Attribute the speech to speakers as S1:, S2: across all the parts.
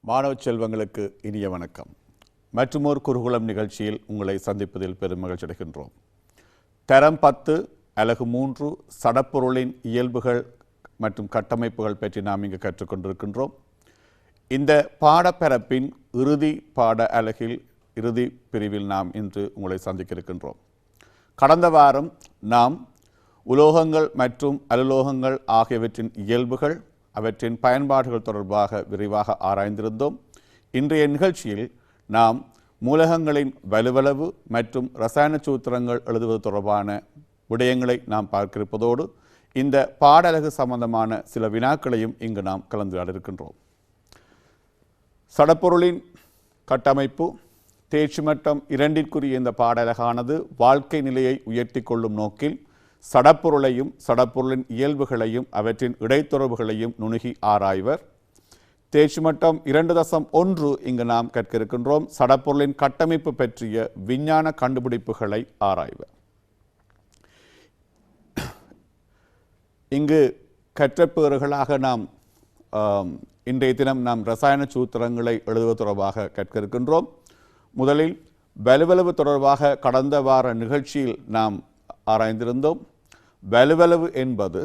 S1: மாணவ செல்வங்களுக்கு இனிய வணக்கம். மற்றுமோர் குருகுலம் நிகழ்ச்சியில் உங்களை சந்திப்பதில் பெரும் மகிழ்ச்சி அடைகின்றோம். தரம் 10 அலகு 3 சடப்பொருளின் இயல்புகள் மற்றும் கட்டமைப்புகள் பற்றி நாம் இங்கு கற்றுக்கொண்டிருக்கின்றோம். இந்த பாடப்பரப்பின் இறுதி பாட அலகில் இறுதி பிரிவில் நாம் இன்று உங்களை சந்திக்க இருக்கின்றோம். கடந்த வாரம் நாம் உலோகங்கள் மற்றும் அலுலோகங்கள் ஆகியவற்றின் இயல்புகள் அவற்றின் பயன்பாடுகள் தொடர்பாக விரிவாக ஆராய்ந்திருந்தோம். இன்றைய நிகழ்ச்சியில் நாம் மூலகங்களின் வலுவளவு மற்றும் இரசாயன சூத்திரங்கள் எழுதுவது தொடர்பான விடயங்களை நாம் பார்க்க இருப்பதோடு இந்த பாடலகு சம்பந்தமான சில வினாக்களையும் இங்கு நாம் கலந்துரையாட இருக்கின்றோம். சடப்பொருளின் கட்டமைப்பு தேர்ச்சி மட்டம் 2ற்குரிய இந்த பாடலகானது வாழ்க்கை நிலையை உயர்த்தி கொள்ளும் நோக்கில் சடப்பொருளையும் சடப்பொருளின் இயல்புகளையும் அவற்றின் இடைத்தொடர்புகளையும் நுணுகி ஆராய்வர். தேர்ச்சி மட்டம் 2.1 இங்கு நாம் கற்க இருக்கின்றோம். சடப்பொருளின் கட்டமைப்பு பற்றிய விஞ்ஞான கண்டுபிடிப்புகளை ஆராய்வர். இங்கு கற்றப்பேறுகளாக நாம் இன்றைய தினம் நாம் இரசாயன சூத்திரங்களை எழுதுவது தொடர்பாக கற்க இருக்கின்றோம். முதலில் வலுவளவு தொடர்பாக கடந்த வார நிகழ்ச்சியில் நாம் ஆராய்ந்திருந்தோம். வலுவளவு என்பது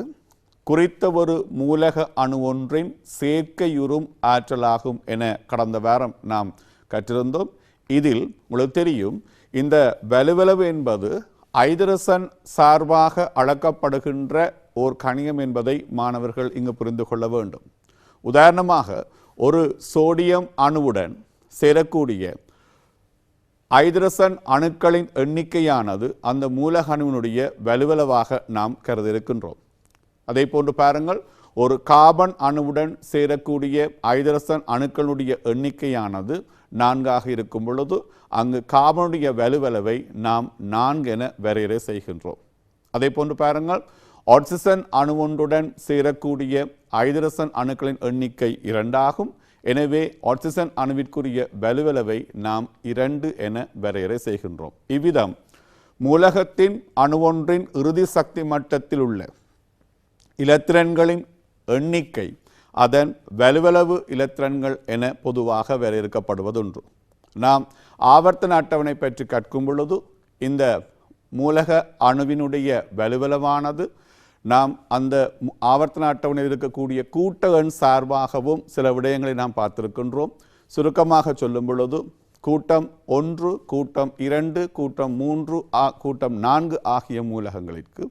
S1: குறித்த ஒரு மூலக அணு ஒன்றின் சேர்க்கையுறும் ஆற்றலாகும் என கடந்த வாரம் நாம் கற்றிருந்தோம். இதில் உங்களுக்கு தெரியும், இந்த வலுவளவு என்பது ஐதரசன் சார்பாக அளக்கப்படுகின்ற ஓர் கணியம் என்பதை மாணவர்கள் இங்கு புரிந்து கொள்ள வேண்டும். உதாரணமாக ஒரு சோடியம் அணுவுடன் சேரக்கூடிய ஐதரசன் அணுக்களின் எண்ணிக்கையானது அந்த மூலக அணுவினுடைய வலுவளவாக நாம் கருத இருக்கின்றோம். அதே போன்று பாருங்கள், ஒரு கார்பன் அணுவுடன் சேரக்கூடிய ஐதரசன் அணுக்களுடைய எண்ணிக்கையானது 4 இருக்கும் பொழுது அங்கு கார்பனுடைய வலுவளவை நாம் 4 என வரையறை செய்கின்றோம். அதே போன்று பாருங்கள், ஆக்சிஜன் அணு ஒன்றுடன் சேரக்கூடிய ஐதரசன் அணுக்களின் எண்ணிக்கை 2 ஆகும். எனவே ஆக்சிஜன் அணுவிற்குரிய வலுவளவை நாம் 2 என வரையறை செய்கின்றோம். இவ்விதம் மூலகத்தின் அணு ஒன்றின் இறுதி சக்தி மட்டத்தில் உள்ள இலத்திரன்களின் எண்ணிக்கை அதன் வலுவளவு இலத்திரன்கள் என பொதுவாக வரையறுக்கப்படுவதொன்று. நாம் ஆவர்த்தன அட்டவணை பற்றி கற்கும் பொழுது இந்த மூலக அணுவினுடைய வலுவளவானது நாம் அந்த ஆவர்த்தன அட்டவணையில் இருக்கக்கூடிய கூட்ட எண் சார்பாகவும் சில விடயங்களை நாம் பார்த்திருக்கின்றோம். சுருக்கமாக சொல்லும் பொழுது கூட்டம் 1, கூட்டம் 2, கூட்டம் 3, கூட்டம் 4 ஆகிய மூலகங்களுக்கு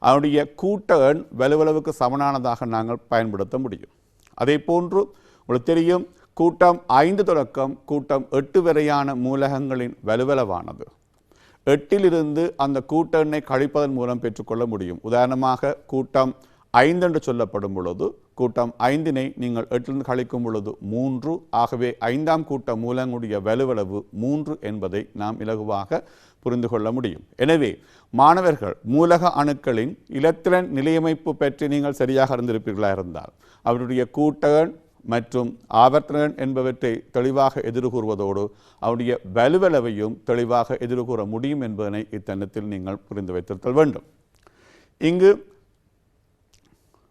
S1: அதனுடைய கூட்ட எண் வலுவளவுக்கு சமனானதாக நாங்கள் பயன்படுத்த முடியும். அதே போன்று உங்களுக்கு தெரியும், கூட்டம் 5 தொடக்கம் கூட்டம் 8 வரையான மூலகங்களின் வலுவளவானது 8 அந்த கூட்ட எண்ணை கழிப்பதன் மூலம் பெற்றுக்கொள்ள முடியும். உதாரணமாக கூட்டம் 5 என்று சொல்லப்படும் பொழுது கூட்டம் 5 நீங்கள் 8 கழிக்கும் பொழுது 3. ஆகவே 5ஆம் கூட்ட மூலங்களுடைய வலுவளவு 3 என்பதை நாம் இலகுவாக புரிந்து கொள்ள முடியும். எனவே மாணவர்கள் மூலக அணுக்களின் இலத்திரன் நிலையமைப்பு பற்றி நீங்கள் சரியாக அறிந்திருப்பீர்களா இருந்தால் அவருடைய கூட்ட எண் மற்றும் ஆவர்த்தன எண் என்பவற்றை தெளிவாக எதிர்கூறுவதோடு அவருடைய வலுவளவையும் தெளிவாக எதிர்கூற முடியும் என்பதனை இத்தருணத்தில் நீங்கள் புரிந்து வைத்திருத்தல் வேண்டும். இங்கு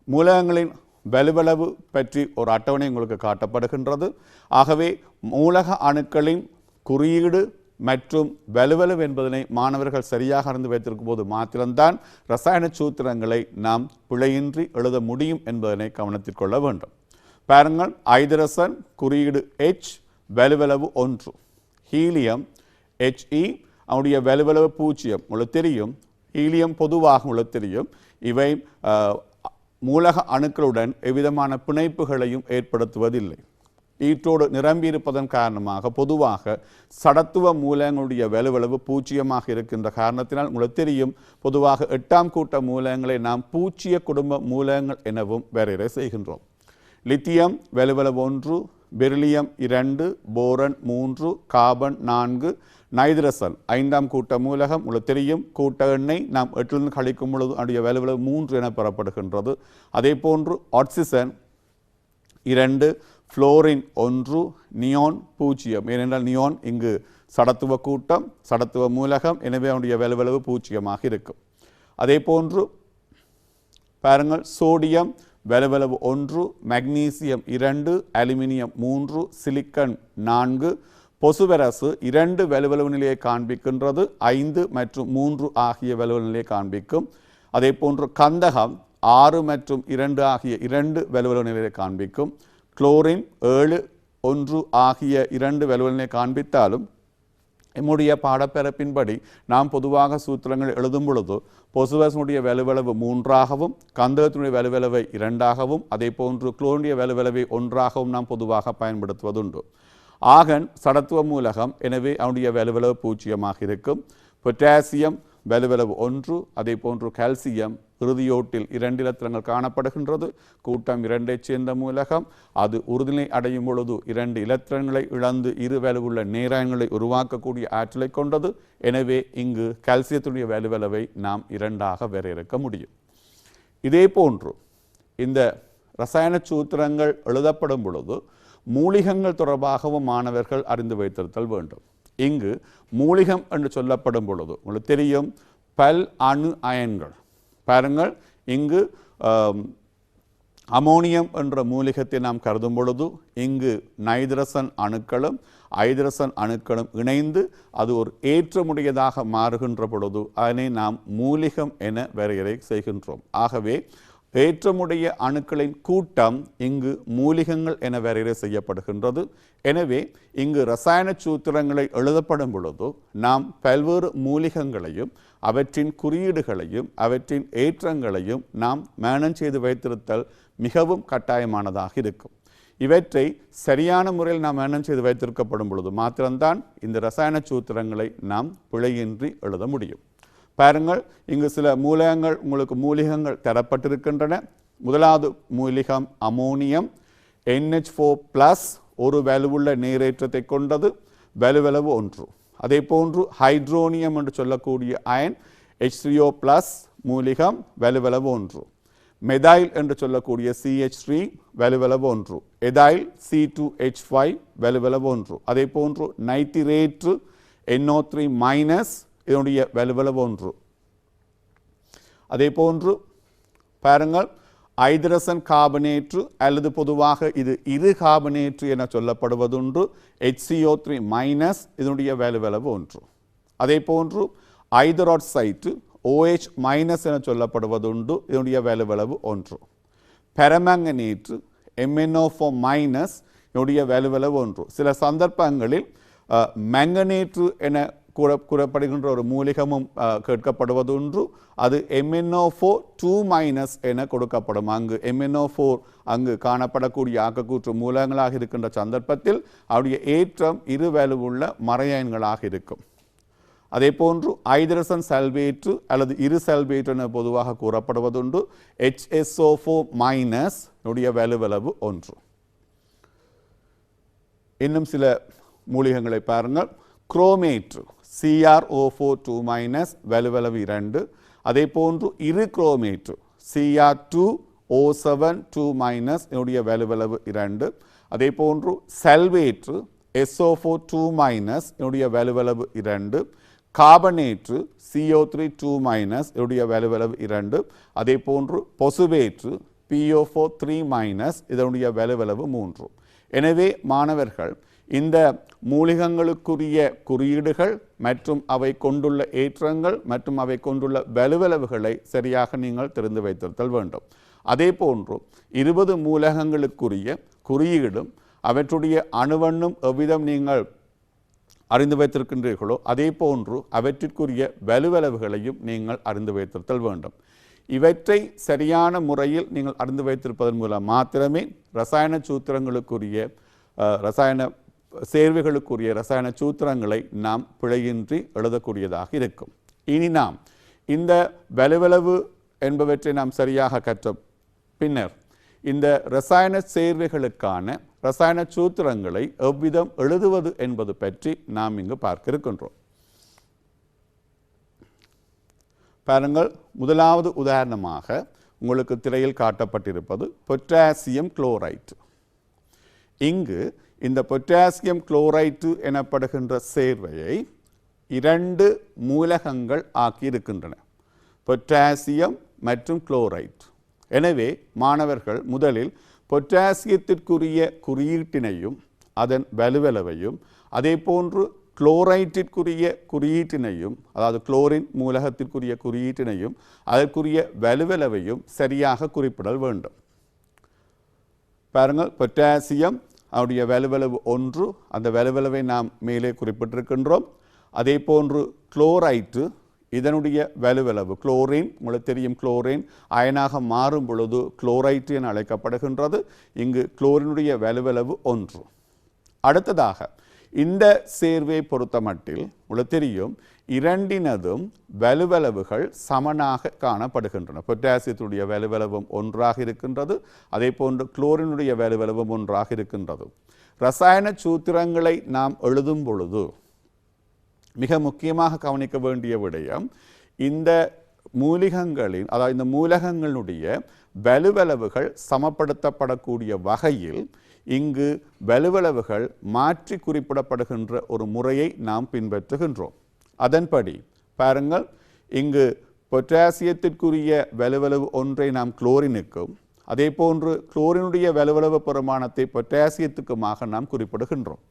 S1: மூலகங்களின் வலுவளவு பற்றி ஒரு அட்டவணை உங்களுக்கு காட்டப்படுகின்றது. ஆகவே மூலக அணுக்களின் குறியீடு மற்றும் வலுவளவு என்பதனை மாணவர்கள் சரியாக அறிந்து வைத்திருக்கும் போது மாத்திரம்தான் இரசாயன சூத்திரங்களை நாம் பிழையின்றி எழுத முடியும் என்பதனை கவனத்தில் கொள்ள வேண்டும். பாருங்கள், ஐதரசன் குறியீடு H, வலுவளவு 1. ஹீலியம் He, அவனுடைய வலுவளவு 0. உங்களுக்கு தெரியும், ஹீலியம் பொதுவாக உங்களுக்கு தெரியும் இவை மூலக அணுக்களுடன் எவ்விதமான பிணைப்புகளையும் ஏற்படுத்துவதில்லை. ஈற்றோடு நிரம்பியிருப்பதன் காரணமாக பொதுவாக சடத்துவ மூலங்களுடைய வலுவளவு 0 இருக்கின்ற காரணத்தினால் உங்களுக்கு தெரியும், பொதுவாக 8ஆம் கூட்ட மூலங்களை நாம் பூச்சிய குடும்ப மூலங்கள் எனவும் வரையறை செய்கின்றோம். லித்தியம் வலுவளவு 1, பெரிலியம் 2, போரன் 3, கார்பன் 4, நைதரசன் 5ஆம் கூட்ட மூலகம் உங்களுக்கு தெரியும், கூட்ட எண்ணை நாம் 8 கழிக்கும் பொழுது அதனுடைய வலுவளவு 3 என பெறப்படுகின்றது. அதே போன்று ஆக்சிஜன் 2, புளோரின் 1, நியோன் 0. ஏனென்றால் நியோன் இங்கு சடத்துவ கூட்டம், சடத்துவ மூலகம், எனவே அவனுடைய வலுவளவு 0 இருக்கும். அதே போன்று பாருங்கள், சோடியம் வலுவளவு 1, மெக்னீசியம் 2, அலுமினியம் 3, சிலிக்கன் 4, பொசுவரசு 2 வலுவளவு நிலையை காண்பிக்கின்றது, 5 மற்றும் 3 ஆகிய வலுவளவு நிலையை காண்பிக்கும். அதே போன்று கந்தகம் 6 மற்றும் 2 ஆகிய 2 வலுவளவு நிலையை காண்பிக்கும். குளோரின் 7, 1 ஆகிய 2 வலுவளவு நிலையை காண்பித்தாலும் நம்முடைய பாடப்பரப்பின்படி நாம் பொதுவாக சூத்திரங்கள் எழுதும் பொழுது பொசுவரசனுடைய வலுவளவு 3ஆகவும் கந்தகத்தினுடைய வலுவளவை 2ஆகவும் அதே போன்று குளோரினுடைய வலுவளவை 1ஆகவும் நாம் பொதுவாக பயன்படுத்துவதுண்டு. ஆகன் சடத்துவ மூலகம், எனவே அவனுடைய வலுவளவு 0 இருக்கும். பொட்டாசியம் வலுவளவு 1, அதே போன்று கால்சியம் இறுதியோட்டில் 2 இலத்திரங்கள் காணப்படுகின்றது. கூட்டம் 2ஐ சேர்ந்த மூலகம், அது உறுதிநிலை அடையும் பொழுது 2 இலத்திரங்களை இழந்து 2 வலுவுள்ள நேரங்களை உருவாக்கக்கூடிய ஆற்றலை கொண்டது. எனவே இங்கு கால்சியத்துடைய வலுவளவை நாம் 2ஆக வரையறுக்க முடியும். இதே போன்று இந்த ரசாயன சூத்திரங்கள் எழுதப்படும் பொழுது மூலிகங்கள் தொடர்பாகவும் மாணவர்கள் அறிந்து வைத்திருத்தல் வேண்டும். இங்கு மூலிகம் என்று சொல்லப்படும் பொழுது உங்களுக்கு தெரியும், பல் அணு அயன்கள் பாருங்கள். இங்கு அமோனியம் என்ற மூலிகத்தை நாம் கருதும் பொழுது இங்கு நைட்ரசன் அணுக்களும் ஐதரசன் அணுக்களும் இணைந்து அது ஒரு ஏற்றமுடையதாக மாறுகின்ற பொழுது அதனை நாம் மூலிகம் என வரையறை செய்கின்றோம். ஆகவே ஏற்றமுடைய அணுக்களின் கூட்டம் இங்கு மூலிகங்கள் என வரையறை செய்யப்படுகின்றது. எனவே இங்கு ரசாயன சூத்திரங்களை எழுதப்படும் பொழுது நாம் பல்வேறு மூலிகங்களையும் அவற்றின் குறியீடுகளையும் அவற்றின் ஏற்றங்களையும் நாம் மேனேஜ் செய்து வைத்திருத்தல் மிகவும் கட்டாயமானதாக இருக்கும். இவற்றை சரியான முறையில் நாம் மேனேஜ் செய்து வைத்திருக்கப்படும் பொழுது மாத்திரம்தான் இந்த ரசாயன சூத்திரங்களை நாம் பிழையின்றி எழுத முடியும். பாருங்கள், இங்கு சில மூலகங்கள் உங்களுக்கு மூலிகங்கள் தரப்பட்டிருக்கின்றன. முதலாவது மூலிகம் அமோனியம் NH4+ ஒரு வலுவுள்ள நீரேற்றத்தை கொண்டது, வலுவளவு 1. அதே போன்று ஹைட்ரோனியம் என்று சொல்லக்கூடிய அயன் H3O+ மூலிகம் வலுவளவு 1. மெதைல் என்று சொல்லக்கூடிய CH3 வலுவளவு 1. எதைல் C2H5 வலுவளவு 1. அதே போன்று நைட்ரேற்று NO3- இதனுடைய வலுவளவு 1. அதே போன்று பாருங்கள், ஐதரசன் கார்பனேற்று அல்லது பொதுவாக இது இரு கார்பனேற்று என சொல்லப்படுவதுண்டு, HCO3- இதனுடைய வலுவளவு 1. அதே போன்று ஐதராக்சைடு OH- என சொல்லப்படுவதுண்டு, இதனுடைய வலுவளவு 1. பெரமங்கனேற்று MnO4- இதனுடைய வலுவளவு 1. சில சந்தர்ப்பங்களில் மேங்கனேற்று என கூறப்படுகின்ற ஒரு மூலிகமும் கேட்கப்படுவதுண்டு, அது MnO4 என கொடுக்கப்படும். அங்கு MnO4 அங்கு காணப்படக்கூடிய ஆக்கக்கூற்று மூலங்களாக இருக்கின்ற சந்தர்ப்பத்தில் அவருடைய ஏற்றம் இரு வலுவுள்ள மறையன்களாக இருக்கும். அதே போன்று ஐதரசன் சல்வேற்று அல்லது இரு சல்வேற்று என பொதுவாக கூறப்படுவதுண்டு, HSO4- உடைய வலுவளவு 1. இன்னும் சில மூலிகங்களை பாருங்கள். குரோமேற்று CrO4 வலுவளவு 2. அதே போன்று இரு குரோமேற்று Cr2O7 என்னுடைய வலுவளவு 2. அதே போன்று சல்வேற்று SO4 என்னுடைய வலுவளவு 2. கார்பனேற்று CO3 என்னுடைய வலுவளவு 2. அதே போன்று பொசுவேற்று PO4 இதனுடைய வலுவளவு 3. எனவே மாணவர்கள் இந்த மூலிகங்களுக்குரிய குறியீடுகள் மற்றும் அவை கொண்டுள்ள ஏற்றங்கள் மற்றும் அவை கொண்டுள்ள வலுவளவுகளை சரியாக நீங்கள் தெரிந்து வைத்திருத்தல் வேண்டும். அதே போன்று 20 மூலகங்களுக்குரிய குறியீடும் அவற்றுடைய அணுவண்ணும் எவ்விதம் நீங்கள் அறிந்து வைத்திருக்கின்றீர்களோ அதே போன்று அவற்றிற்குரிய வலுவளவுகளையும் நீங்கள் அறிந்து வைத்திருத்தல் வேண்டும். இவற்றை சரியான முறையில் நீங்கள் அறிந்து வைத்திருப்பதன் மூலம் மாத்திரமே ரசாயன சூத்திரங்களுக்குரிய ரசாயன சேர்வைகளுக்குரிய ரசாயன சூத்திரங்களை நாம் பிழையின்றி எழுதக்கூடியதாக இருக்கும். இனி நாம் இந்த வலுவளவு என்பவற்றை நாம் சரியாக கற்ற பின்னர் இந்த ரசாயன சேர்வைகளுக்கான ரசாயன சூத்திரங்களை எவ்விதம் எழுதுவது என்பது பற்றி நாம் இங்கு பார்க்க இருக்கின்றோம். பாருங்கள், முதலாவது உதாரணமாக உங்களுக்கு திரையில் காட்டப்பட்டிருப்பது பொட்டாசியம் குளோரைடு. இங்கு இந்த பொட்டாசியம் குளோரைடு எனப்படுகின்ற சேர்வையை 2 மூலகங்கள் ஆக்கியிருக்கின்றன, பொட்டாசியம் மற்றும் குளோரைடு. எனவே மாணவர்கள் முதலில் பொட்டாசியத்திற்குரிய குறியீட்டினையும் அதன் வலுவளவையும் அதே போன்று குளோரைட்டிற்குரிய குறியீட்டினையும் அதாவது குளோரின் மூலகத்திற்குரிய குறியீட்டினையும் அதற்குரிய வலுவளவையும் சரியாக குறிப்பிடல் வேண்டும். பாருங்கள், பொட்டாசியம் அவருடைய வலுவளவு 1, அந்த வலுவளவை நாம் மேலே குறிப்பிட்டிருக்கின்றோம். அதே போன்று குளோரைட்டு இதனுடைய வலுவளவு குளோரின், உங்களுக்கு தெரியும் குளோரின் அயனாக மாறும் பொழுது குளோரைட்டு என அழைக்கப்படுகின்றது. இங்கு குளோரினுடைய வலுவளவு 1. அடுத்ததாக இந்த சேர்வை பொறுத்தமட்டில் உங்களுக்கு தெரியும் இரண்டினதும் வலுவளவுகள் சமனாக காணப்படுகின்றன. பொட்டாசியத்துடைய வலுவளவும் 1ஆக இருக்கின்றது, அதே போன்று குளோரினுடைய வலுவளவும் 1ஆக இருக்கின்றது. ரசாயன சூத்திரங்களை நாம் எழுதும் பொழுது மிக முக்கியமாக கவனிக்க வேண்டிய விடயம் இந்த மூலிகங்களின் அதாவது இந்த மூலகங்களுடைய வலுவளவுகள் சமப்படுத்தப்படக்கூடிய வகையில் இங்கு வலுவளவுகள் மாற்றி குறிப்பிடப்படுகின்ற ஒரு முறையை நாம் பின்பற்றுகின்றோம். அதன்படி பாருங்கள், இங்கு பொட்டாசியத்திற்குரிய வலுவளவு 1 நாம் குளோரினுக்கும் அதே போன்று குளோரினுடைய வலுவளவு பெருமானத்தை பொட்டாசியத்துக்குமாக நாம் குறிப்பிடுகின்றோம்.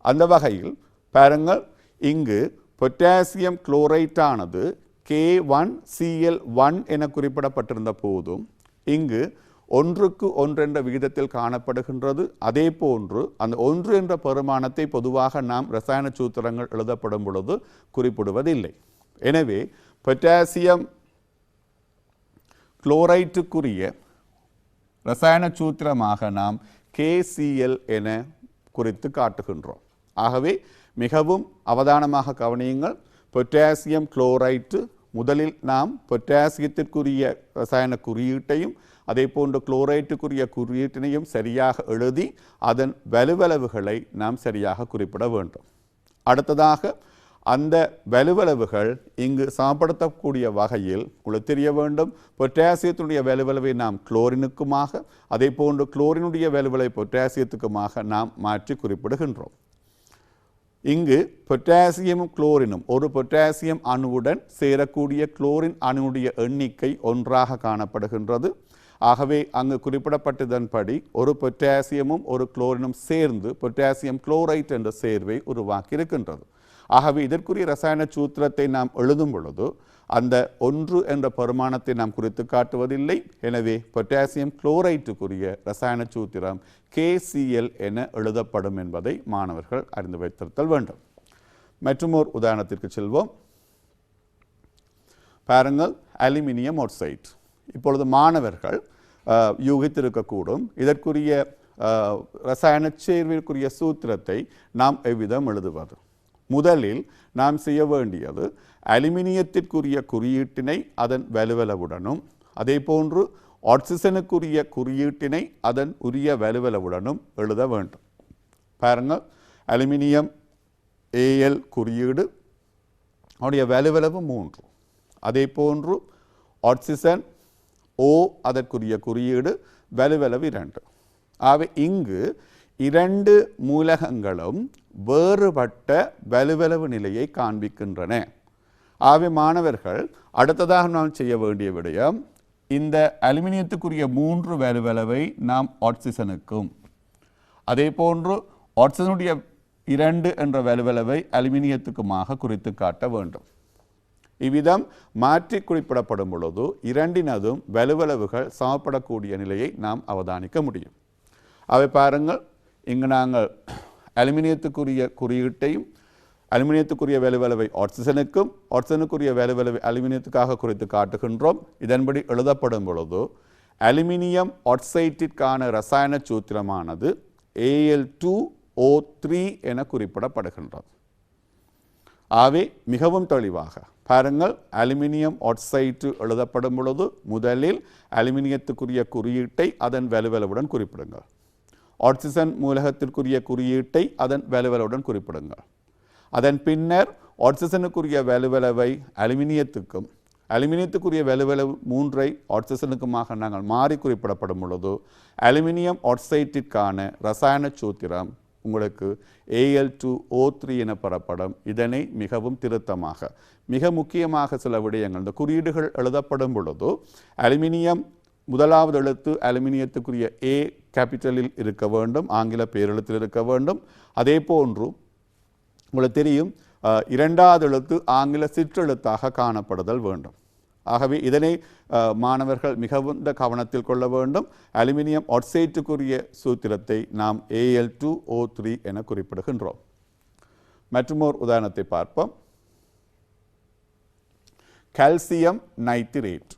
S1: அந்த வகையில் பாருங்கள், இங்கு பொட்டாசியம் குளோரைட்டானது K1Cl1 என குறிப்பிடப்பட்டிருந்த போதும் இங்கு 1:1 என்ற விகிதத்தில் காணப்படுகின்றது. அதே போன்று அந்த 1 என்ற பெருமானத்தை பொதுவாக நாம் இரசாயன சூத்திரங்கள் எழுதப்படும் பொழுது குறிப்பிடுவதில்லை. எனவே பொட்டாசியம் குளோரைட்டுக்குரிய இரசாயன சூத்திரமாக நாம் KCl என குறித்து காட்டுகின்றோம். ஆகவே மிகவும் அவதானமாக கவனியுங்கள். பொட்டாசியம் குளோரைட்டு முதலில் நாம் பொட்டாசியத்திற்குரிய இரசாயன குறியீட்டையும் அதே போன்று குளோரைட்டுக்குரிய குறியீட்டினையும் சரியாக எழுதி அதன் வலுவளவுகளை நாம் சரியாக குறிப்பிட வேண்டும். அடுத்ததாக அந்த வலுவளவுகள் இங்கு சமப்படுத்தக்கூடிய வகையில் உங்களுக்கு தெரிய வேண்டும். பொட்டாசியத்தினுடைய வலுவளவை நாம் குளோரினுக்குமாக அதே போன்று குளோரினுடைய வலுவளவை பொட்டாசியத்துக்குமாக நாம் மாற்றி குறிப்பிடுகின்றோம். இங்கு பொட்டாசியமும் குளோரினும் ஒரு பொட்டாசியம் அணுவுடன் சேரக்கூடிய குளோரின் அணுவுடைய எண்ணிக்கை 1ஆக காணப்படுகின்றது. ஆகவே அங்கு குறிப்பிடப்பட்டதன்படி ஒரு பொட்டாசியமும் ஒரு குளோரினும் சேர்ந்து பொட்டாசியம் குளோரைட் என்ற சேர்வை உருவாக்கி இருக்கின்றது. ஆகவே இதற்குரிய ரசாயன சூத்திரத்தை நாம் எழுதும் பொழுது அந்த 1 என்ற பெருமானத்தை நாம் குறித்து காட்டுவதில்லை. எனவே பொட்டாசியம் குளோரைட்டுக்குரிய ரசாயன சூத்திரம் KCl என எழுதப்படும் என்பதை மாணவர்கள் அறிந்து வைத்திருத்தல் வேண்டும். மற்றும் ஒரு உதாரணத்திற்கு செல்வோம். பாருங்கள், அலுமினியம் ஆக்சைடு. இப்பொழுது மாணவர்கள் யூகித்திருக்கக்கூடும் இதற்குரிய ரசாயன சேர்விற்குரிய சூத்திரத்தை நாம் எவ்விதம் எழுதுவது. முதலில் நாம் செய்ய வேண்டியது அலுமினியத்திற்குரிய குறியீட்டினை அதன் வலுவளவுடனும் அதே போன்று ஆக்சிஜனுக்குரிய குறியீட்டினை அதன் உரிய வலுவளவுடனும் எழுத வேண்டும். பாருங்கள், அலுமினியம் Al குறியீடு அவருடைய வலுவளவு 3, அதே போன்று ஆக்சிஜன் O அதற்குரிய குறியீடு வலுவளவு 2. ஆகவே இங்கு 2 மூலகங்களும் வேறுபட்ட வலுவளவு நிலையை காண்பிக்கின்றன. ஆகவே மாணவர்கள் அடுத்ததாக நாம் செய்ய வேண்டிய விடயம் இந்த அலுமினியத்துக்குரிய 3 வலுவளவை நாம் ஆக்சிஜனுக்கும் அதே போன்று ஆக்சிஜனுடைய 2 என்ற வலுவளவை அலுமினியத்துக்குமாக குறித்து காட்ட வேண்டும். இவ்விதம் மாற்றி குறிப்பிடப்படும் பொழுது இரண்டினதும் வலுவளவுகள் சமப்படக்கூடிய நிலையை நாம் அவதானிக்க முடியும். அவை பாருங்கள், இங்கு நாங்கள் அலுமினியத்துக்குரிய குறியீட்டையும் அலுமினியத்துக்குரிய வலுவளவை ஆக்சிஜனுக்கும் ஆக்சிஜனுக்குரிய வலுவளவை அலுமினியத்துக்காக குறித்து காட்டுகின்றோம். இதன்படி எழுதப்படும் பொழுது அலுமினியம் ஆக்சைட்டிற்கான ரசாயன சூத்திரமானது Al2O3 என குறிப்பிடப்படுகின்றது. ஆகவே மிகவும் தெளிவாக பாருங்கள், அலுமினியம் ஆக்சைடு எழுதப்படும் பொழுது முதலில் அலுமினியத்துக்குரிய குறியீட்டை அதன் வலுவளவுடன் குறிப்பிடுங்கள். ஆக்சிஜன் மூலகத்திற்குரிய குறியீட்டை அதன் வலுவளவுடன் குறிப்பிடுங்கள். அதன் பின்னர் ஆக்சிஜனுக்குரிய வலுவளவை அலுமினியத்துக்கும் அலுமினியத்துக்குரிய வலுவளவு 3ஐ ஆக்சிஜனுக்குமாக நாங்கள் மாறி குறிப்பிடப்படும் பொழுது அலுமினியம் ஆக்சைட்டிற்கான ரசாயன சூத்திரம் உங்களுக்கு Al2O3 என பெறப்படும். இதனை மிகவும் திருத்தமாக மிக முக்கியமாக சில விடயங்கள் இந்த குறியீடுகள் எழுதப்படும் பொழுது அலுமினியம் முதலாவது எழுத்து அலுமினியத்துக்குரிய ஏ கேபிட்டலில் இருக்க வேண்டும், ஆங்கில பேரெழுத்தில் இருக்க வேண்டும். அதே போன்று உங்களுக்கு தெரியும் இரண்டாவது எழுத்து ஆங்கில சிற்றெழுத்தாக காணப்படுதல் வேண்டும். ஆகவே இதனை மாணவர்கள் மிகவும் கவனத்தில் கொள்ள வேண்டும். அலுமினியம் ஆக்சைட்டுக்குரிய சூத்திரத்தை நாம் Al2O3 என குறிப்பிடுகின்றோம். மற்றொரு உதாரணத்தை பார்ப்போம். Calcium nitrate.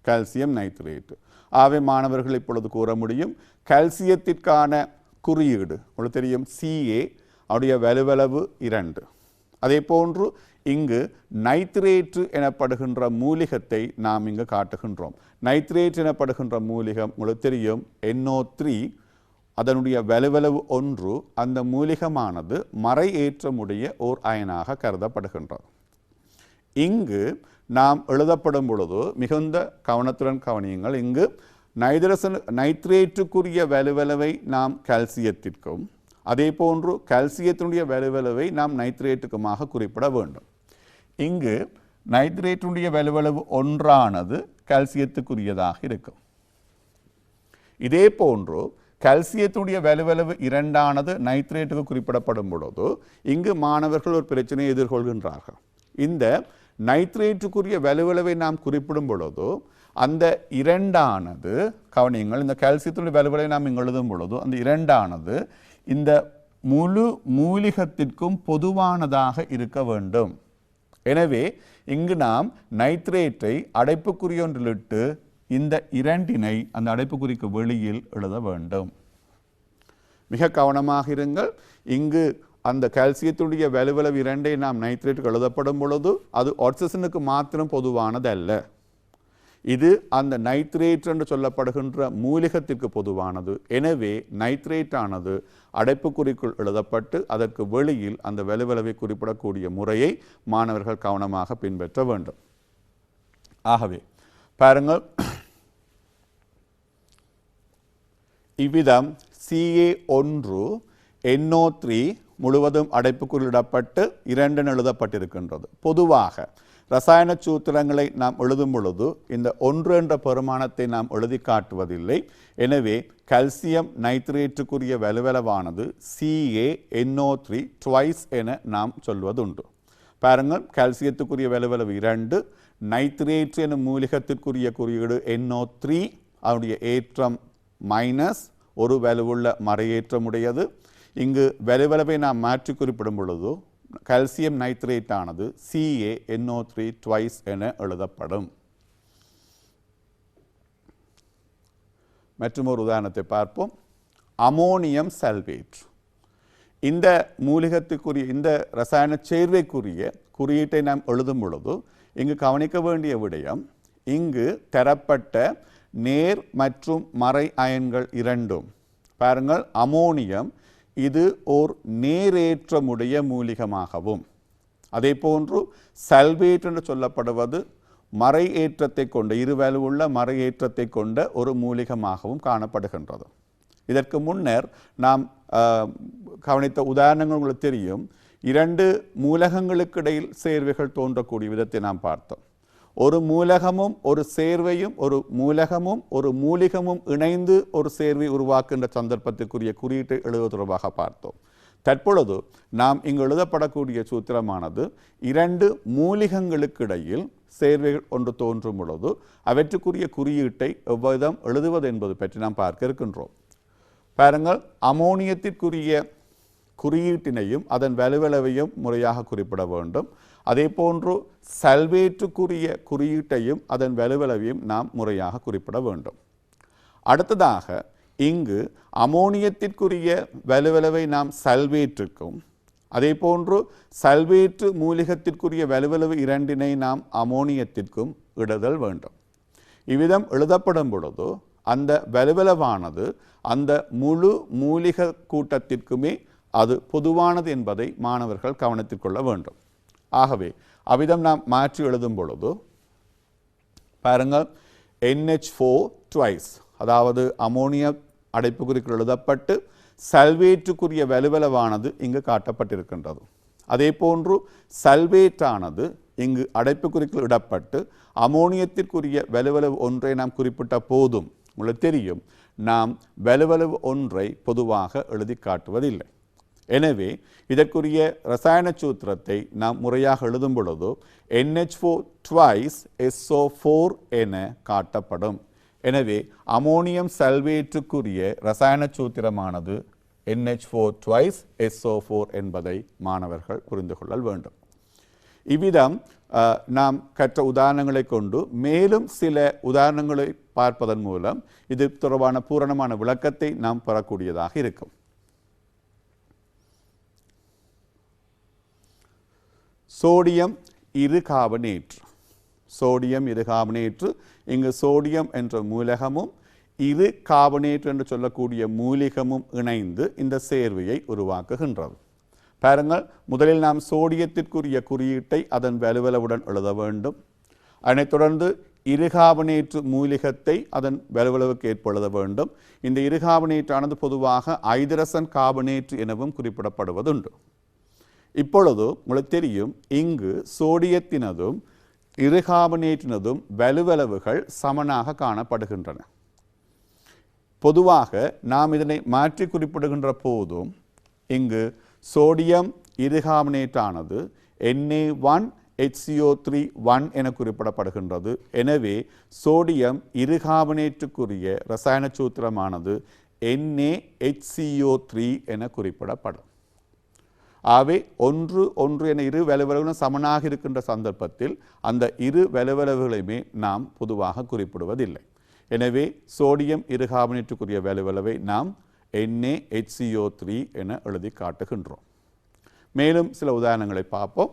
S1: Calcium nitrate. ஆகவே மாணவர்கள் இப்பொழுது கூற முடியும் கால்சியத்திற்கான குறியீடு உங்களுக்கு தெரியும் Ca, அவருடைய வலுவளவு 2. அதே போன்று இங்கு நைட்ரேட்டு எனப்படுகின்ற மூலிகத்தை நாம் இங்கு காட்டுகின்றோம். நைட்ரேட் எனப்படுகின்ற மூலிகம் உங்களுக்கு தெரியும் NO3, அதனுடைய வலுவளவு 1. அந்த மூலிகமானது மறை ஏற்றமுடைய ஓர் அயனாக கருதப்படுகின்றது. இங்கு நாம் எழுதப்படும் பொழுது மிகுந்த கவனத்துடன் கவனியுங்கள். இங்கு நைட்ரேட்டுக்குரிய வலுவளவை நாம் கால்சியத்திற்கும், அதே போன்று கால்சியத்தினுடைய வலுவளவை நாம் நைட்ரேட்டுக்குமாக குறிப்பிட வேண்டும். இங்கு நைட்ரேட்டுடைய வலுவளவு 1 கால்சியத்துக்குரியதாக இருக்கும். இதே போன்று கால்சியத்துடைய வலுவளவு 2 நைட்ரேட்டுக்கு குறிப்பிடப்படும் பொழுது இங்கு மாணவர்கள் ஒரு பிரச்சனையை எதிர்கொள்கின்றார்கள். இந்த நைட்ரேட்டுக்குரிய வலுவளவை நாம் குறிப்பிடும் பொழுது அந்த 2 கவனியுங்கள், இந்த கால்சியத்துடைய வலுவளவை நாம் இங்கு எழுதும் பொழுது அந்த 2 இந்த முழு மூலிகத்திற்கும் பொதுவானதாக இருக்க வேண்டும். எனவே இங்கு நாம் நைட்ரேட்டை அடைப்புக்குறியொன்றிலிட்டு இந்த 2 அந்த அடைப்புக்குறிக்கு வெளியில் எழுத வேண்டும். மிக கவனமாக இருங்கள். இங்கு அந்த கால்சியத்துடைய வலுவளவு 2 நாம் நைட்ரேட்டுக்கு எழுதப்படும் பொழுது அது ஆக்சிஜனுக்கு மாத்திரம் பொதுவானதல்ல. இது அந்த நைட்ரேட் என்று சொல்லப்படுகின்ற மூலிகத்திற்கு பொதுவானது. எனவே நைட்ரேட்டானது அடைப்புக்குறிக்குள் எழுதப்பட்டு அதற்கு வெளியில் அந்த வலுவளவை குறிப்பிடக்கூடிய முறையை மாணவர்கள் கவனமாக பின்பற்ற வேண்டும். ஆகவே பாருங்கள், இவ்விதம் Ca1 NO3 முழுவதும் அடைப்புக்குறியிடப்பட்டு 2 எழுதப்பட்டிருக்கின்றது. பொதுவாக ரசாயன சூத்திரங்களை நாம் எழுதும் பொழுது இந்த 1 என்ற பெருமானத்தை நாம் எழுதி காட்டுவதில்லை. எனவே கால்சியம் நைட்ரேட்டுக்குரிய வலுவளவானது CaNO3 ட்வைஸ் என நாம் சொல்வதுண்டு. பாருங்கள், கால்சியத்துக்குரிய வலுவளவு 2, நைட்ரேட் எனும் மூலிகத்திற்குரிய குறியீடு NO3, அதனுடைய ஏற்றம் மைனஸ், ஒரு வலுவுள்ள மறையேற்றமுடையது. இங்கு வலுவளவை நாம் மாற்றி குறிப்பிடும் பொழுது கால்சியம் நைட்ரேட் ஆனது CaNO3 ட்வைஸ் என எழுதப்படும். மற்றும் ஒரு உதாரணத்தை பார்ப்போம். அமோனியம் சல்வேட். இந்த மூலிகத்துக்குரிய இந்த ரசாயன சேர்வைக்குரிய குறியீட்டை நாம் எழுதும் பொழுது இங்கு கவனிக்க வேண்டிய விடயம், இங்கு தரப்பட்ட நேர் மற்றும் மறை அயன்கள் 2. பாருங்கள், அமோனியம் இது ஓர் நேரேற்றமுடைய மூலிகமாகவும், அதே போன்று சல்வேட் என்று சொல்லப்படுவது மறை ஏற்றத்தை கொண்ட, இருவலுவுள்ள மறை ஏற்றத்தை கொண்ட ஒரு மூலிகமாகவும் காணப்படுகின்றது. இதற்கு முன்னர் நாம் கவனித்த உதாரணங்கள் உங்களுக்கு தெரியும். 2 மூலகங்களுக்கு இடையில் சேர்வைகள் தோன்றக்கூடிய விதத்தை நாம் பார்த்தோம். ஒரு மூலகமும் ஒரு சேர்வையும், ஒரு மூலகமும் ஒரு மூலிகமும் இணைந்து ஒரு சேர்வை உருவாக்குகின்ற சந்தர்ப்பத்திற்குரிய குறியீட்டை எழுதுவது தொடர்பாக பார்த்தோம். தற்பொழுது நாம் இங்கு எழுதப்படக்கூடிய சூத்திரமானது 2 மூலிகங்களுக்கு இடையில் சேர்வைகள் ஒன்று தோன்றும் பொழுது அவற்றுக்குரிய குறியீட்டை எவ்விதம் எழுதுவது என்பது பற்றி நாம் பார்க்க இருக்கின்றோம். பாருங்கள், அமோனியத்திற்குரிய குறியீட்டினையும் அதன் வலுவளவையும் முறையாக குறிப்பிட வேண்டும். அதே போன்று சல்வேட்டுக்குரிய குறியீட்டையும் அதன் வலுவளவையும் நாம் முறையாக குறிப்பிட வேண்டும். அடுத்ததாக இங்கு அமோனியத்திற்குரிய வலுவளவை நாம் சல்வேட்டுக்கும், அதே போன்று சல்வேட்டு மூலிகத்திற்குரிய வலுவளவு 2 நாம் அமோனியத்திற்கும் இடுதல் வேண்டும். இவ்விதம் எழுதப்படும் பொழுது அந்த வலுவளவானது அந்த முழு மூலிக கூட்டத்திற்குமே அது பொதுவானது என்பதை மாணவர்கள் கவனத்தில் கொள்ள வேண்டும். ஆகவே அவ்விதம் நாம் மாற்றி எழுதும் பொழுது பாருங்கள், NH4 ட்வைஸ், அதாவது அமோனியம் அடைப்புக்குறிக்குள் எழுதப்பட்டு சல்வேட்டுக்குரிய வலுவளவானது இங்கு காட்டப்பட்டிருக்கின்றது. அதே போன்று சல்வேட்டானது இங்கு அடைப்புக்குறிக்குள் இடப்பட்டு அமோனியத்திற்குரிய வலுவளவு ஒன்றை நாம் குறிப்பிட்ட போதும் உங்களுக்கு தெரியும் நாம் வலுவளவு ஒன்றை பொதுவாக எழுதி காட்டுவதில்லை. எனவே இதற்குரிய ரசாயன சூத்திரத்தை நாம் முறையாக எழுதும் பொழுது NH4 twice SO4 என காட்டப்படும். எனவே அமோனியம் சல்வேட்டுக்குரிய ரசாயன சூத்திரமானது NH4 twice SO4 என்பதை மாணவர்கள் புரிந்து கொள்ளல் வேண்டும். இவ்விதம் நாம் கற்ற உதாரணங்களை கொண்டு மேலும் சில உதாரணங்களை பார்ப்பதன் மூலம் இது தொடர்பான பூரணமான விளக்கத்தை நாம் பெறக்கூடியதாக இருக்கும். சோடியம் இருகார்பனேற்று. சோடியம் இருகார்பனேற்று, இங்கு சோடியம் என்ற மூலகமும் இரு கார்பனேற்று என்று சொல்லக்கூடிய மூலிகமும் இணைந்து இந்த சேர்வையை உருவாக்குகின்றது. பாருங்கள், முதலில் நாம் சோடியத்திற்குரிய குறியீட்டை அதன் வலுவளவுடன் எழுத வேண்டும். அதனைத் தொடர்ந்து இருகார்பனேற்று மூலிகத்தை அதன் வலுவளவுக்கு ஏற்ப எழுத வேண்டும். இந்த இருகார்பனேற்றானது பொதுவாக ஐதரசன் கார்பனேற்று எனவும் குறிப்பிடப்படுவதுண்டு. இப்பொழுது உங்களுக்கு தெரியும் இங்கு சோடியத்தினதும் இருகார்பனேற்றினதும் வலுவளவுகள் சமனாக காணப்படுகின்றன. பொதுவாக நாம் இதனை மாற்றி குறிப்பிடுகின்ற போதும் இங்கு சோடியம் இருகார்பனேட்டானது Na1HCO3 என குறிப்பிடப்படுகின்றது. எனவே சோடியம் இருகார்பனேட்டுக்குரிய ரசாயன சூத்திரமானது NaHCO3 என குறிப்பிடப்படும். ஆகவே ஒன்று என இரு வலுவளவுகளும் சமனாக இருக்கின்ற சந்தர்ப்பத்தில் அந்த இரு வலுவளவுகளையுமே நாம் பொதுவாக குறிப்பிடுவதில்லை. எனவே சோடியம் இருகார்பனேட்டுக்குரிய வலுவளவை நாம் NaHCO3 என எழுதி காட்டுகின்றோம். மேலும் சில உதாரணங்களை பார்ப்போம்.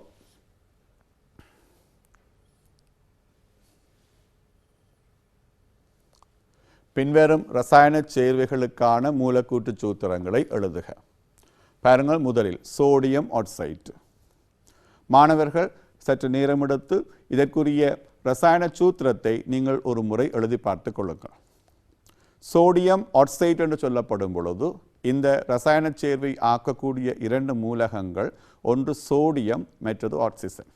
S1: பின்வரும் ரசாயன சேர்வைகளுக்கான மூலக்கூற்று சூத்திரங்களை எழுதுக. பாருங்கள், முதலில் சோடியம் ஆக்சைடு. மாணவர்கள் சற்று நேரம் எடுத்து இதற்குரிய ரசாயன சூத்திரத்தை நீங்கள் ஒரு முறை எழுதி பார்த்து கொள்ளுங்கள். சோடியம் ஆக்சைடு என்று சொல்லப்படும் பொழுது இந்த ரசாயன சேர்வை ஆக்கக்கூடிய இரண்டு மூலகங்கள், ஒன்று சோடியம் மற்றது ஆக்சிஜன்.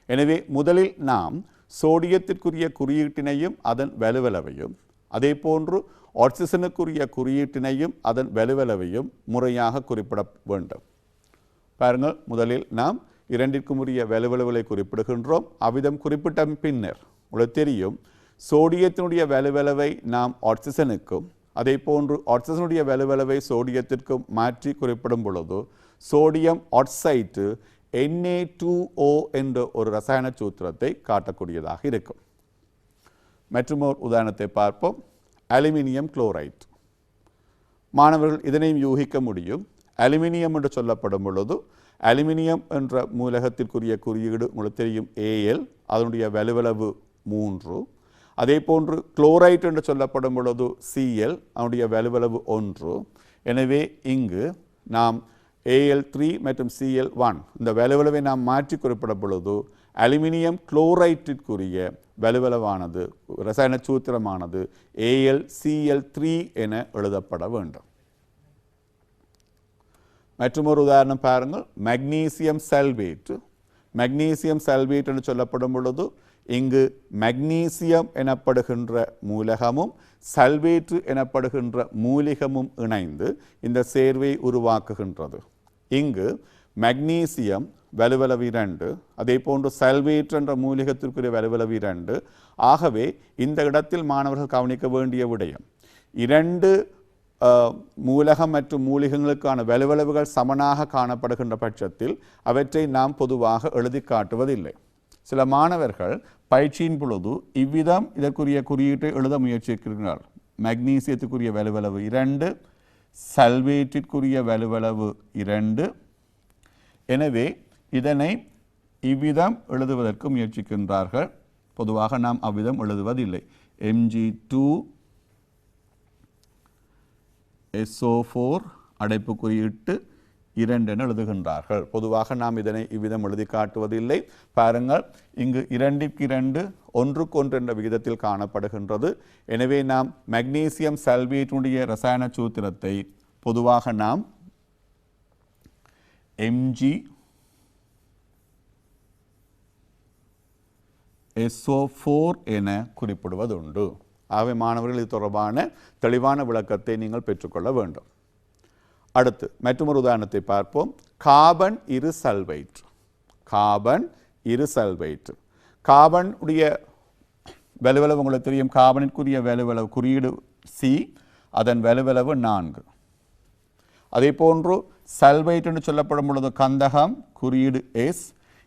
S1: எனவே முதலில் நாம் சோடியத்திற்குரிய குறியீட்டினையும் அதன் வலுவளவையும், அதே போன்று ஆக்சிஜனுக்குரிய குறியீட்டினையும் அதன் வலுவளவையும் முறையாக குறிப்பிட வேண்டும். பாருங்கள், முதலில் நாம் இரண்டிற்கும் உரிய வலுவளவுகளை குறிப்பிடுகின்றோம். அவ்விதம் குறிப்பிட்ட பின்னர் உங்களுக்கு தெரியும் சோடியத்தினுடைய வலுவளவை நாம் ஆக்சிஜனுக்கும், அதே போன்று ஆக்சிஜனுடைய வலுவளவை சோடியத்திற்கும் மாற்றி குறிப்பிடும் பொழுது சோடியம் ஆக்சைடு Na2O என்ற ஒரு ரசாயன சூத்திரத்தை காட்டக்கூடியதாக இருக்கும். மற்றும் ஒரு உதாரணத்தை பார்ப்போம். Aluminium chloride. மாணவர்கள் இதனையும் யூகிக்க முடியும். அலுமினியம் என்று சொல்லப்படும் பொழுது அலுமினியம் என்ற மூலகத்திற்குரிய குறியீடு உங்களுக்கு தெரியும் Al, அதனுடைய வலுவளவு 3. அதே போன்று குளோரைட் என்று சொல்லப்படும் பொழுது Cl, அதனுடைய வலுவளவு 1. எனவே இங்கு நாம் Al3 மற்றும் Cl1 இந்த வலுவளவை நாம் மாற்றி குறிப்பிடும் பொழுது அலுமினியம் குளோரைட்டிற்குரிய வலுவளவானது ரசாயன சூத்திரமானது AlCl3 என எழுதப்பட வேண்டும். மற்றும் ஒரு உதாரணம் பாருங்கள். மக்னீசியம் சல்வேட். மக்னீசியம் சல்வேட் என்று சொல்லப்படும் பொழுது இங்கு மக்னீசியம் எனப்படுகின்ற மூலகமும் சல்வேற்று எனப்படுகின்ற மூலிகமும் இணைந்து இந்த சேர்வை உருவாக்குகின்றது. இங்கு மக்னீசியம் வலுவளவு 2, அதே போன்று சல்வேட் என்ற மூலிகத்திற்குரிய வலுவளவு 2. ஆகவே இந்த இடத்தில் மாணவர்கள் கவனிக்க வேண்டிய விடயம், இரண்டு மூலகம் மற்றும் மூலிகங்களுக்கான வலுவளவுகள் சமனாக காணப்படுகின்ற பட்சத்தில் அவற்றை நாம் பொதுவாக எழுதி காட்டுவதில்லை. சில மாணவர்கள் பயிற்சியின் பொழுது இவ்விதம் இதற்குரிய குறியீட்டை எழுத முயற்சிக்கிறார்கள். மக்னீசியத்துக்குரிய வலுவளவு 2, சல்வேட்டிற்குரிய வலுவளவு 2. எனவே இதனை இவ்விதம் எழுதுவதற்கு முயற்சிக்கின்றார்கள். பொதுவாக நாம் அவ்விதம் எழுதுவதில்லை. Mg2SO4 அடைப்பு குறியிட்டு 2 என எழுதுகின்றார்கள். பொதுவாக நாம் இதனை இவ்விதம் எழுதி காட்டுவதில்லை. பாருங்கள், இங்கு 2க்கு 2 1க்கு 1 என்ற விகிதத்தில் காணப்படுகின்றது. எனவே நாம் மக்னீசியம் சல்வேட்டினுடைய ரசாயன சூத்திரத்தை பொதுவாக நாம் Mg SO4 என குறிப்பிடுவதுண்டு. ஆகவே மாணவர்கள் இது தொடர்பான தெளிவான விளக்கத்தை நீங்கள் பெற்றுக்கொள்ள வேண்டும். அடுத்து மற்றொரு உதாரணத்தை பார்ப்போம். கார்பன் இருசல்பைட். கார்பன் இருசல்பைட். கார்பன் உடைய வலுவளவு உங்களுக்கு தெரியும். கார்பனிற்குரிய வலுவளவு குறியீடு C, அதன் வலுவளவு 4. அதே போன்று சல்பைட் என்று சொல்லப்படும் பொழுது கந்தகம் குறியீடு S,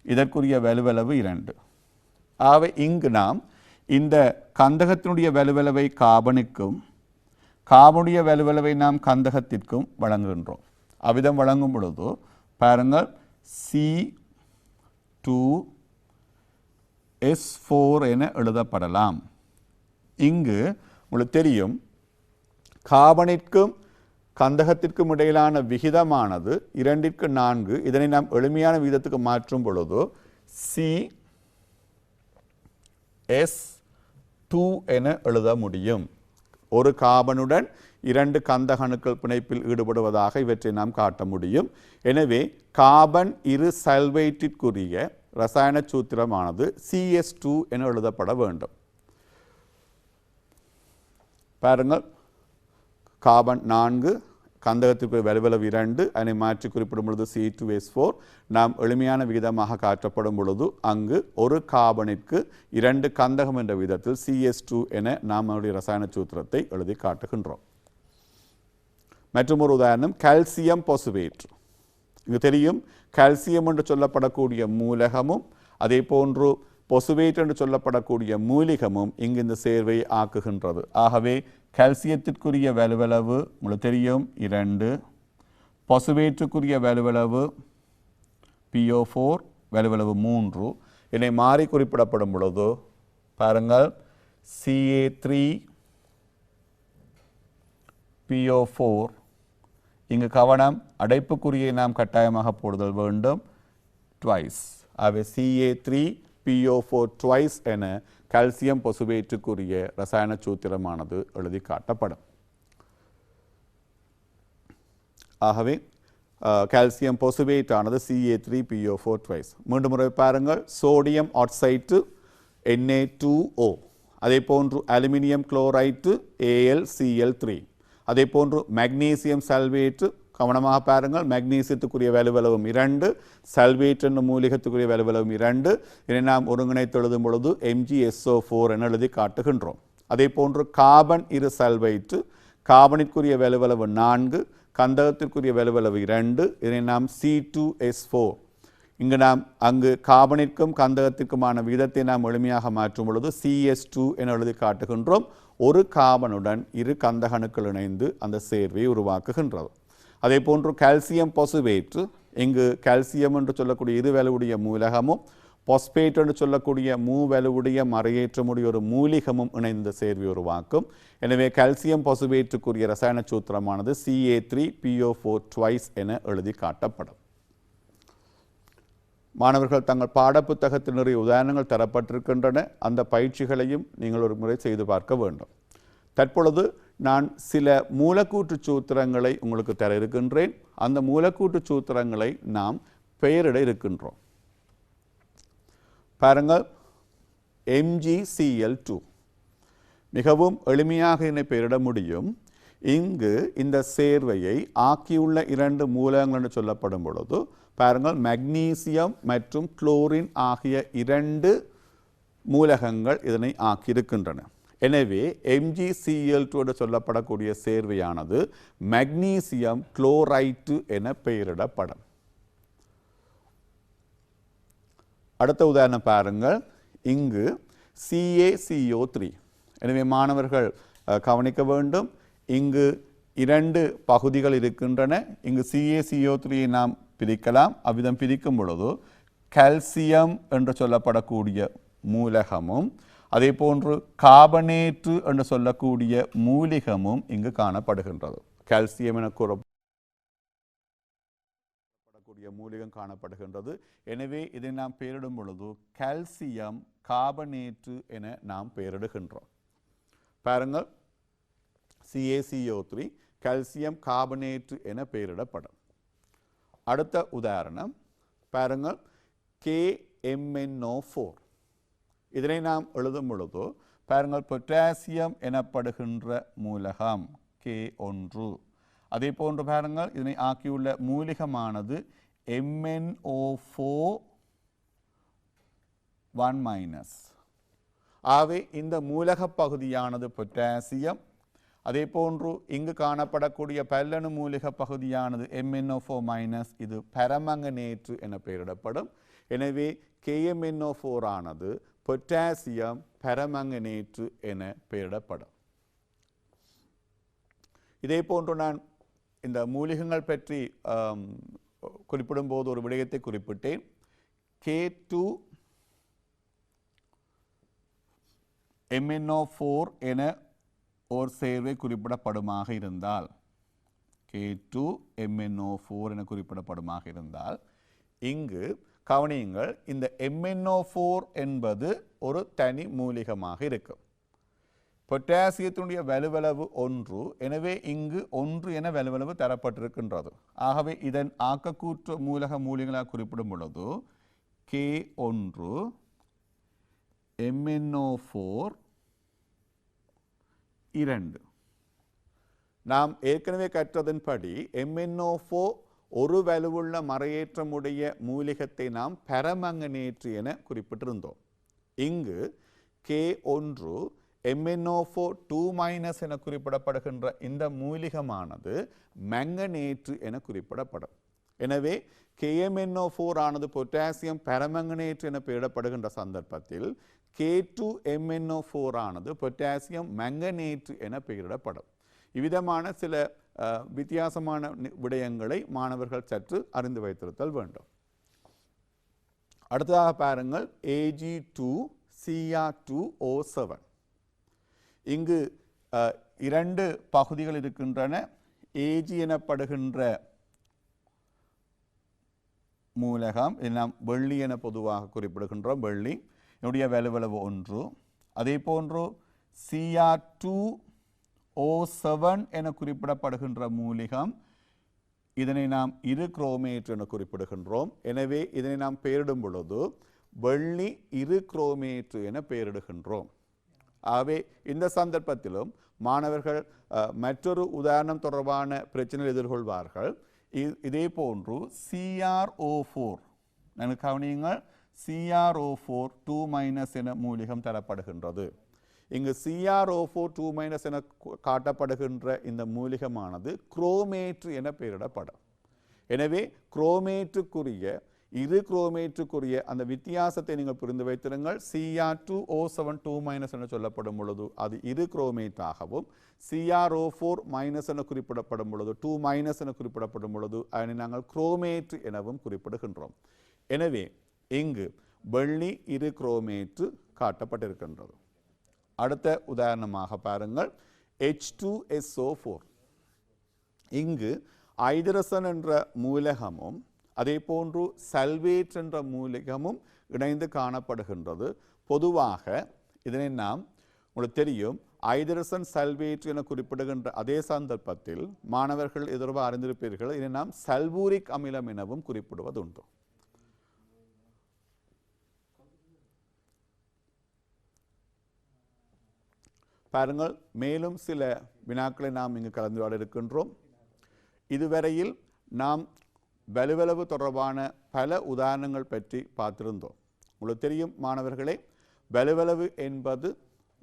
S1: இதற்குரிய வலுவளவு 2. ஆகவே இங்கு நாம் இந்த கந்தகத்தினுடைய வலுவளவை கார்பனுக்கும் கார்பனுடைய வலுவளவை நாம் கந்தகத்திற்கும் வழங்குகின்றோம். அவ்விதம் வழங்கும் பொழுது பாருங்கள் C2S4 என எழுதப்படலாம். இங்கு உங்களுக்கு தெரியும் கார்பனிற்கும் கந்தகத்திற்கும் இடையிலான விகிதமானது 2:4. இதனை நாம் எளிமையான விகிதத்துக்கு மாற்றும் பொழுது CS2 என எழுத முடியும். ஒரு கார்பனுடன் 2 கந்தக அணுக்கள் பிணைப்பில் ஈடுபடுவதாக இவற்றை நாம் காட்ட முடியும். எனவே கார்பன் இருசல்பைட்டிற்குரிய ரசாயன சூத்திரமானது CS2 என எழுதப்பட வேண்டும். பாருங்கள், கார்பன் 4, கந்தகத்திற்கு வலுவளவு 2, அதனை மாற்றி குறிப்பிடும் பொழுது C2S4 நாம் எளிமையான விகிதமாக காட்டப்படும் பொழுது அங்கு ஒரு கார்பனிற்கு 2 கந்தகம் என்ற விதத்தில் CS2 என நாம் நம்முடைய ரசாயன சூத்திரத்தை எழுதி காட்டுகின்றோம். மற்றும் ஒரு உதாரணம் கால்சியம் பாசுபேட். இங்கு தெரியும் கால்சியம் என்று சொல்லப்படக்கூடிய மூலகமும் அதே போன்று பொசுபேட் என்று சொல்லப்படக்கூடிய மூலிகமும் இங்கு இந்த சேர்வை ஆக்குகின்றது. ஆகவே கால்சியத்திற்குரிய வலுவளவு உங்களுக்கு தெரியும் 2, பொசுபேட்டுக்குரிய வலுவளவு PO4 வலுவளவு 3. இதனை மாறி குறிப்பிடப்படும் பொழுது பாருங்கள் CA3PO4. இங்கு கவனம், அடைப்புக்குறியை நாம் கட்டாயமாக போடுதல் வேண்டும். ட்வைஸ். ஆகவே CA3PO4 ட்வைஸ் என கால்சியம் பொசுபேட்டுக்குரிய ரசாயன சூத்திரமானது எழுதி காட்டப்படும். ஆகவே கால்சியம் பொசுபேட் ஆனது CA3PO4 ட்வைஸ். மீண்டும் முறை பாருங்கள். Sodium oxide Na2O. அதே போன்று அலுமினியம் குளோரைடு AlCl3. அதே போன்று மக்னீசியம் சல்வேட்டு, கவனமாக பாருங்கள், மக்னீசியத்துக்குரிய வலுவளவும் 2, சல்வேட் என்னும் மூலிகத்துக்குரிய வலுவளவும் 2. இதை நாம் ஒருங்கிணைத்து எழுதும் பொழுது MgSO4 என எழுதி காட்டுகின்றோம். அதே போன்று கார்பன் இருசல்பைட்டு, கார்பனிற்குரிய வலுவளவு 4, கந்தகத்திற்குரிய வலுவளவு 2. இதனை நாம் C2S4. இங்கு நாம் அங்கு கார்பனிற்கும் கந்தகத்திற்குமான விகிதத்தை நாம் எளிமையாக மாற்றும் பொழுது CS2 என எழுதி காட்டுகின்றோம். ஒரு கார்பனுடன் 2 கந்தக அணுக்கள் இணைந்து அந்த சேர்வையை உருவாக்குகின்றது. அதே போன்று கால்சியம் பொசுபேட்டு, இங்கு கால்சியம் என்று சொல்லக்கூடிய இருவலுவுடைய மூலகமும் பொஸ்பேட் என்று சொல்லக்கூடிய மூவலுவுடைய மறையேற்றமுடைய ஒரு மூலிகமும் இணைந்த சேர்வை உருவாக்கும். எனவே கால்சியம் பொசுபேட்டுக்குரிய ரசாயன சூத்திரமானது CA3PO4 ட்வைஸ் என எழுதி காட்டப்படும். மாணவர்கள் தங்கள் பாடப்புத்தகத்தில் நிறைய உதாரணங்கள் தரப்பட்டிருக்கின்றன. அந்த பயிற்சிகளையும் நீங்கள் ஒரு முறை செய்து பார்க்க வேண்டும். தற்பொழுது நான் சில மூலக்கூற்று சூத்திரங்களை உங்களுக்கு தர இருக்கின்றேன். அந்த மூலக்கூற்று சூத்திரங்களை நாம் பெயரிட இருக்கின்றோம். பாருங்கள், MgCl2. மிகவும் எளிமையாக இதனை பெயரிட முடியும். இங்கு இந்த சேர்வையை ஆக்கியுள்ள 2 மூலகங்கள் என்று சொல்லப்படும் பொழுது பாருங்கள், மக்னீசியம் மற்றும் குளோரின் ஆகிய 2 மூலகங்கள் இதனை ஆக்கியிருக்கின்றன. எனவே MgCl2 என்று சொல்லப்படக்கூடிய சேர்வையானது மக்னீசியம் குளோரைட்டு என பெயரிடப்படும். அடுத்த உதாரணம் பாருங்கள். இங்கு CaCO3. எனவே மாணவர்கள் கவனிக்க வேண்டும். இங்கு 2 பகுதிகள் இருக்கின்றன. இங்கு CaCO3 நாம் பிரிக்கலாம். அவ்விதம் பிரிக்கும் பொழுது கால்சியம் என்று சொல்லப்படக்கூடிய மூலகமும் அதே போன்று கார்பனேட்டு என்று சொல்லக்கூடிய மூலிகமும் இங்கு காணப்படுகின்றது. கால்சியம் என கூறப்படக்கூடிய மூலிகம் காணப்படுகின்றது. எனவே இதை நாம் பெயரிடும் பொழுது கால்சியம் கார்பனேட்டு என நாம் பெயரிடுகின்றோம். பாருங்கள், CaCO3 கால்சியம் கார்பனேட்டு என பெயரிடப்படும். அடுத்த உதாரணம் பாருங்கள், KMnO4. இதனை நாம் எழுதும் பொழுது பாருங்கள், பொட்டாசியம் எனப்படுகின்ற மூலகம் K1. அதே போன்று பாருங்கள், இதனை ஆக்கியுள்ள மூலிகமானது MnO4 1-. ஆகவே இந்த மூலக பகுதியானது பொட்டாசியம். அதே போன்று இங்கு காணப்படக்கூடிய பல்லணு மூலிக பகுதியானது MnO4-, இது பரமங்கனேற்று என பெயரிடப்படும். எனவே KMnO4 ஆனது பொட்டாசியம் பரமங்கனேற்று என பெயரிடப்படும். இதே போன்று நான் இந்த மூலிகங்கள் பற்றி குறிப்பிடும் போது ஒரு விடயத்தை குறிப்பிட்டேன். K2 MnO4 என ஒரு சேர்வை குறிப்பிடப்படுமாக இருந்தால், K2 MnO4 என குறிப்பிடப்படுமாக இருந்தால், இங்கு கவனியுங்கள், இந்த MnO4 என்பது ஒரு தனி மூலிகமாக இருக்கும். பொட்டாசியத்தினுடைய வலுவளவு 1, எனவே இங்கு 1 என வலுவளவு தரப்பட்டிருக்கின்றது. ஆகவே இதன் ஆக்கக்கூற்று மூலக மூலிகளாக குறிப்பிடும் பொழுது K1 MnO4 2. நாம் ஏற்கனவே கற்றதன்படி MnO4 ஒரு வலுவுள்ள மறையேற்றமுடைய மூலிகத்தை நாம் பரமங்கனேற்று என குறிப்பிட்டிருந்தோம். இங்கு K1 MnO4 2- என குறிப்பிடப்படுகின்ற இந்த மூலிகமானது மங்கனேற்று என குறிப்பிடப்படும். எனவே KMnO4 ஆனது பொட்டாசியம் பரமங்கனேற்று என பெயரிடப்படுகின்ற சந்தர்ப்பத்தில் K2 MnO4 ஆனது பொட்டாசியம் மங்கனேற்று என பெயரிடப்படும். இவ்விதமான சில வித்தியாசமான விடயங்களை மாணவர்கள் சற்று அறிந்து வைத்திருத்தல் வேண்டும். அடுத்ததாக பாருங்கள், Ag2Cr2O7. இங்கு 2 பகுதிகள் இருக்கின்றன. Ag எனப்படுகின்ற மூலகம், நாம் வெள்ளி என பொதுவாக குறிப்பிடுகின்றோம். வெள்ளி என்னுடைய வலுவளவு 1. அதே போன்று Cr2O7 என குறிப்பிடப்படுகின்ற மூலிகம், இதனை நாம் இரு குரோமேட் என குறிப்பிடுகின்றோம். எனவே இதனை நாம் பெயரிடும் பொழுது வெள்ளி இரு குரோமேட் என பெயரிடுகின்றோம். ஆகவே இந்த சந்தர்ப்பத்திலும் மாணவர்கள் மற்றொரு உதாரணம் தொடர்பான பிரச்சனைகள் எதிர்கொள்வார்கள். இதே போன்று CrO4, எனக்கு கவனியுங்கள், CrO4 2- என மூலிகம் தரப்படுகின்றது. இங்கு CrO4 2- என காட்டப்படுகின்ற இந்த மூலிகமானது குரோமேற்று என பெயரிடப்படும். எனவே குரோமேற்றுக்குரிய இரு குரோமேற்றுக்குரிய அந்த வித்தியாசத்தை நீங்கள் புரிந்து வைத்திருங்கள். Cr2O7 2- என சொல்லப்படும் பொழுது அது இரு குரோமேட்டாகவும், CrO4- என குறிப்பிடப்படும் பொழுது 2- என குறிப்பிடப்படும் பொழுது அதனை நாங்கள் குரோமேற்று எனவும் குறிப்பிடுகின்றோம். எனவே இங்கு வெள்ளி இரு குரோமேற்று காட்டப்பட்டிருக்கின்றது. அடுத்த உதாரணமாக பாருங்கள், H2SO4. இங்கு ஐதரசன் என்ற மூலகமும் அதே போன்று சல்வேட் என்ற மூலகமும் இணைந்து காணப்படுகின்றது. பொதுவாக இதனை நாம், உங்களுக்கு தெரியும், ஐதரசன் சல்வேட் என குறிப்பிடுகின்ற அதே சந்தர்ப்பத்தில் மாணவர்கள் எதிர்வாக அறிந்திருப்பீர்கள், இதை நாம் சல்பூரிக் அமிலம் எனவும் குறிப்பிடுவதுண்டு. பாருங்கள், மேலும் சில வினாக்களை நாம் இங்கு கலந்துரையாட இருக்கின்றோம். இதுவரையில் நாம் வலுவளவு தொடர்பான பல உதாரணங்கள் பற்றி பார்த்திருந்தோம். உங்களுக்கு தெரியும் மாணவர்களே, வலுவளவு என்பது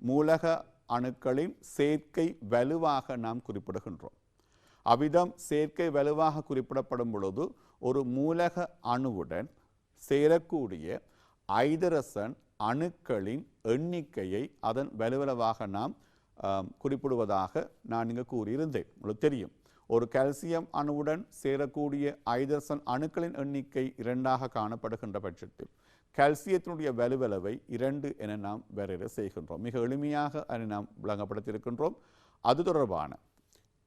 S1: மூலக அணுக்களின் சேர்க்கை வலுவாக நாம் குறிப்பிடுகின்றோம். அவ்விதம் சேர்க்கை வலுவாக குறிப்பிடப்படும் பொழுது ஒரு மூலக அணுவுடன் சேரக்கூடிய ஐதரசன் அணுக்களின் எண்ணிக்கையை அதன் வலுவளவாக நாம் குறிப்பிடுவதாக நான் இங்கு கூறியிருந்தேன். உங்களுக்கு தெரியும், ஒரு கால்சியம் அணுவுடன் சேரக்கூடிய ஐதரசன் அணுக்களின் எண்ணிக்கை 2ஆக காணப்படுகின்ற பட்சத்தில் கால்சியத்தினுடைய வலுவளவை 2 என நாம் வரையறை செய்கின்றோம். மிக எளிமையாக அதை நாம் விளங்கப்படுத்தியிருக்கின்றோம். அது தொடர்பான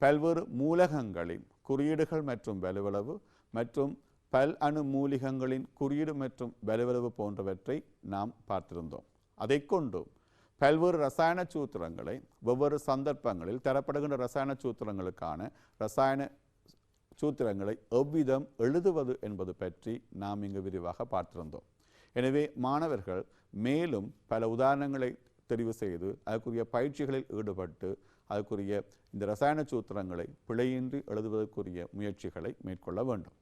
S1: பல்வேறு மூலகங்களின் குறியீடுகள் மற்றும் வலுவளவு மற்றும் பல் அணு மூலிகங்களின் குறியீடு மற்றும் வலுவளவு போன்றவற்றை நாம் பார்த்திருந்தோம். அதை கொண்டு பல்வேறு ரசாயன சூத்திரங்களை வெவ்வேறு சந்தர்ப்பங்களில் தரப்படுகின்ற ரசாயன சூத்திரங்களுக்கான ரசாயன சூத்திரங்களை எவ்விதம் எழுதுவது என்பது பற்றி நாம் இங்கு விரிவாக பார்த்திருந்தோம். எனவே மாணவர்கள் மேலும் பல உதாரணங்களை தெரிவு செய்து அதற்குரிய பயிற்சிகளில் ஈடுபட்டு அதற்குரிய இந்த ரசாயன சூத்திரங்களை பிழையின்றி எழுதுவதற்குரிய முயற்சிகளை மேற்கொள்ள வேண்டும்.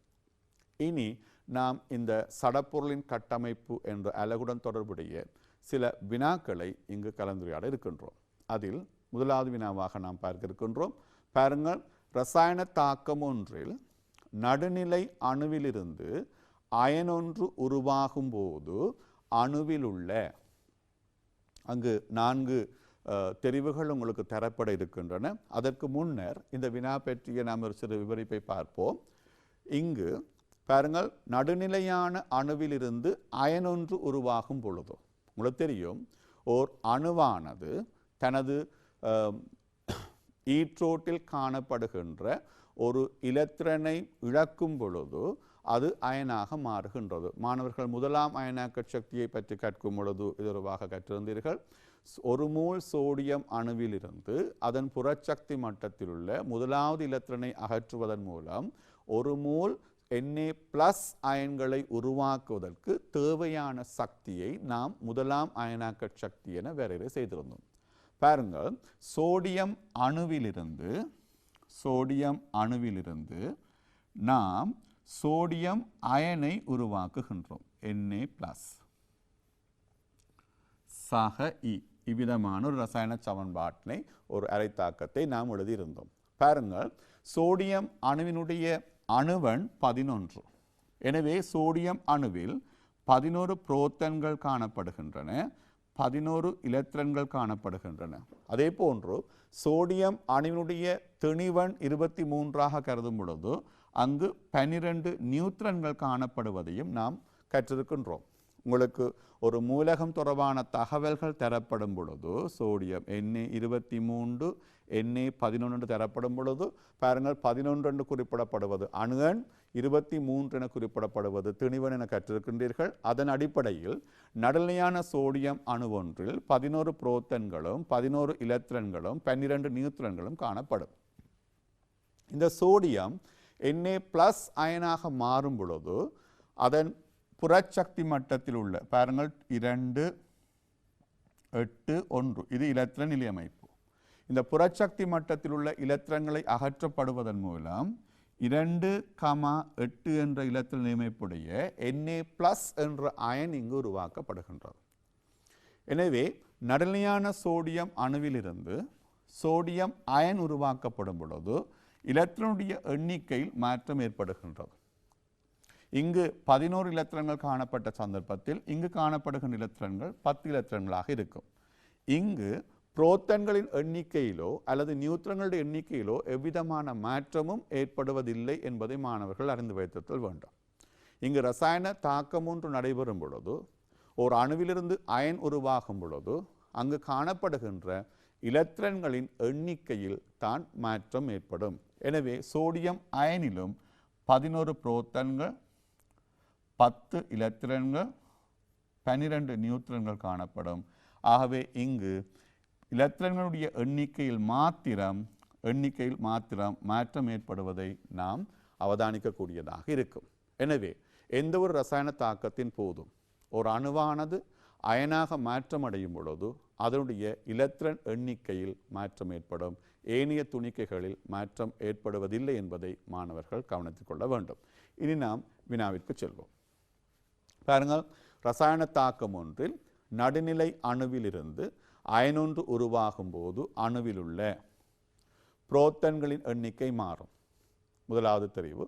S1: இனி நாம் இந்த சடப்பொருளின் கட்டமைப்பு என்ற அலகுடன் தொடர்புடைய சில வினாக்களை இங்கு கலந்துரையாட இருக்கின்றோம். அதில் முதலாவது வினாவாக நாம் பார்க்க இருக்கின்றோம். பாருங்கள், ரசாயன தாக்கம் ஒன்றில் நடுநிலை அணுவிலிருந்து அயனொன்று உருவாகும் போது அணுவில் உள்ள, அங்கு 4 தெரிவுகள் உங்களுக்கு தரப்பட இருக்கின்றன. அதற்கு முன்னர் இந்த வினா பற்றிய நாம் ஒரு சிறு விவரிப்பை பார்ப்போம். இங்கு பாருங்கள், நடுநிலையான அணுவிலிருந்து அயனொன்று உருவாகும் பொழுது உங்களுக்கு தெரியும், ஓர் அணுவானது தனது ஈற்றோட்டில் காணப்படுகின்ற ஒரு இலத்திரனை இழக்கும் பொழுது அது அயனாக மாறுகின்றது. மாணவர்கள் முதலாம் அயனாக்க சக்தியை பற்றி கற்கும் பொழுது இதுவாக கற்றிருந்தீர்கள். ஒரு மோல் சோடியம் அணுவிலிருந்து அதன் புறச்சக்தி மட்டத்தில் உள்ள முதலாவது இலத்திரனை அகற்றுவதன் மூலம் ஒரு மோல் Na+ அயன்களை உருவாக்குவதற்கு தேவையான சக்தியை நாம் முதலாம் அயனாக்க சக்தி என வரையறை செய்திருந்தோம். பாருங்கள், சோடியம் அணுவிலிருந்து நாம் சோடியம் அயனை உருவாக்குகின்றோம், Na+. சக இ இவ்விதமான ஒரு ரசாயன சமன்பாட்டினை, ஒரு அரைத்தாக்கத்தை நாம் எழுதியிருந்தோம். பாருங்கள், சோடியம் அணுவினுடைய அணுவன் 11. எனவே சோடியம் அணுவில் 11 புரோட்டான்கள் காணப்படுகின்றன, 11 எலக்ட்ரான்கள் காணப்படுகின்றன. அதே போன்று சோடியம் அணுவினுடைய திணிவன் 23ஆக கருதும் பொழுது அங்கு 12 நியூட்ரன்கள் காணப்படுவதையும் நாம் கற்றிருக்கின்றோம். உங்களுக்கு ஒரு மூலகம் தொடர்பான தகவல்கள் தரப்படும் பொழுது சோடியம் Na23 Na11 தரப்படும் பொழுது பாருங்கள், 11 என்று குறிப்பிடப்படுவது அணு எண், 23 என குறிப்பிடப்படுவது திணிவன் என கற்றிருக்கின்றீர்கள். அதன் அடிப்படையில் நடுநிலையான சோடியம் அணு ஒன்றில் 11 புரோட்டான்களும் 11 எலக்ட்ரான்களும் 12 நியூட்ரன்களும் காணப்படும். இந்த சோடியம் Na+ அயனாக மாறும் பொழுது அதன் புறச்சக்தி மட்டத்தில் உள்ள பாருங்கள் 2, 8, 1 இது எலக்ட்ரான் நிலையமைப்பு. இந்த புறச்சக்தி மட்டத்தில் உள்ள எலக்ட்ரான்களை அகற்றப்படுவதன் மூலம் 2, 8 என்ற எலக்ட்ரான் நிலையமைப்புடைய Na+ என்ற அயன் இங்கு உருவாக்கப்படுகின்றது. எனவே நடுநிலையான சோடியம் அணுவிலிருந்து சோடியம் அயன் உருவாக்கப்படும் பொழுது எலக்ட்ரானுடைய எண்ணிக்கையில் மாற்றம் ஏற்படுகின்றது. இங்கு 11 எலக்ட்ரான்கள் காணப்பட்ட சந்தர்ப்பத்தில் இங்கு காணப்படுகின்ற எலக்ட்ரான்கள் 10 எலக்ட்ரான்களாக இருக்கும். இங்கு புரோட்டான்களின் எண்ணிக்கையிலோ அல்லது நியூட்ரன்களுடைய எண்ணிக்கையிலோ எவ்விதமான மாற்றமும் ஏற்படுவதில்லை என்பதை மாணவர்கள் அறிந்து வைத்திருத்தல் வேண்டும். இங்கு ரசாயன தாக்கம் ஒன்று நடைபெறும் பொழுது ஒரு அணுவிலிருந்து அயன் உருவாகும் பொழுது அங்கு காணப்படுகின்ற எலக்ட்ரான்களின் எண்ணிக்கையில் தான் மாற்றம் ஏற்படும். எனவே சோடியம் அயனிலும் 11 புரோட்டான்கள், 10 எலக்ட்ரான்கள், 12 நியூட்ரன்கள் காணப்படும். ஆகவே இங்கு எலக்ட்ரான்களுடைய எண்ணிக்கையில் மாத்திரம் மாற்றம் ஏற்படுவதை நாம் அவதானிக்கக்கூடியதாக இருக்கும். எனவே எந்த ஒரு ரசாயன தாக்கத்தின் போதும் ஒரு அணுவானது அயனாக மாற்றம் அடையும் பொழுது அதனுடைய எலக்ட்ரான் எண்ணிக்கையில் மாற்றம் ஏற்படும், ஏனைய துணிக்கைகளில் மாற்றம் ஏற்படுவதில்லை என்பதை மாணவர்கள் கவனித்துக் கொள்ள வேண்டும். இனி நாம் வினாவிற்கு செல்வோம். பாருங்கள், ரசாயன தாக்கம் ஒன்றில் நடுநிலை அணுவிலிருந்து அயனொன்று உருவாகும் போது அணுவில் உள்ள புரோட்டான்களின் எண்ணிக்கை மாறும். முதலாவது தெரிவு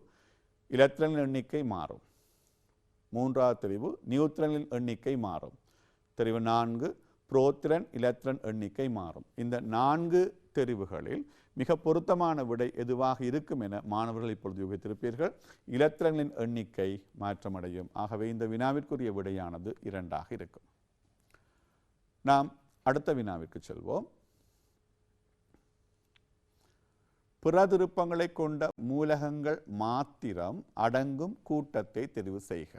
S1: எலக்ட்ரான்களின் எண்ணிக்கை மாறும். மூன்றாவது தெரிவு நியூட்ரன்களின் எண்ணிக்கை மாறும். தெரிவு 4 புரோட்டான் எலக்ட்ரான் எண்ணிக்கை மாறும். இந்த 4 தெரிவுகளில் மிக பொருத்தமான விடை எதுவாக இருக்கும் என மாணவர்கள் இப்பொழுது யூகித்திருப்பீர்கள். எலக்ட்ரான்களின் எண்ணிக்கை மாற்றமடையும். ஆகவே இந்த வினாவிற்குரிய விடையானது 2ஆக இருக்கும். நாம் அடுத்த வினாவிற்கு செல்வோம். பிறதிருப்பங்களை கொண்ட மூலகங்கள் மாத்திரம் அடங்கும் கூட்டத்தை தெரிவு செய்க.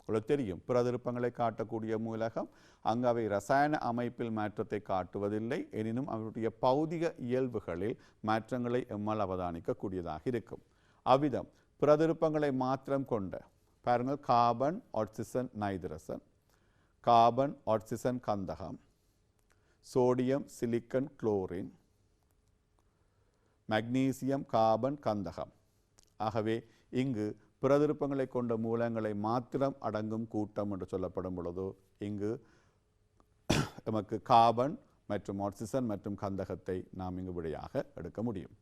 S1: உங்களுக்கு தெரியும், பிறதிருப்பங்களை காட்டக்கூடிய மூலகம் அங்கு அவை ரசாயன அமைப்பில் மாற்றத்தை காட்டுவதில்லை, எனினும் அவருடைய பௌதிக இயல்புகளில் மாற்றங்களை எம்மால் அவதானிக்கக்கூடியதாக இருக்கும். அவ்விதம் பிறதிருப்பங்களை மாத்திரம் கொண்ட பாருங்கள், carbon, oxygen, nitrogen, carbon oxygen கந்தகம், sodium silicon chlorine, magnesium carbon கந்தகம். ஆகவே இங்கு பிரதிருப்பங்களை கொண்ட மூலங்களை மாத்திரம் அடங்கும் கூட்டம் என்று சொல்லப்படும் பொழுது இங்கு நமக்கு கார்பன் மற்றும் ஆக்சிஜன் மற்றும் கந்தகத்தை நாம் இங்கு விடையாக எடுக்க முடியும்.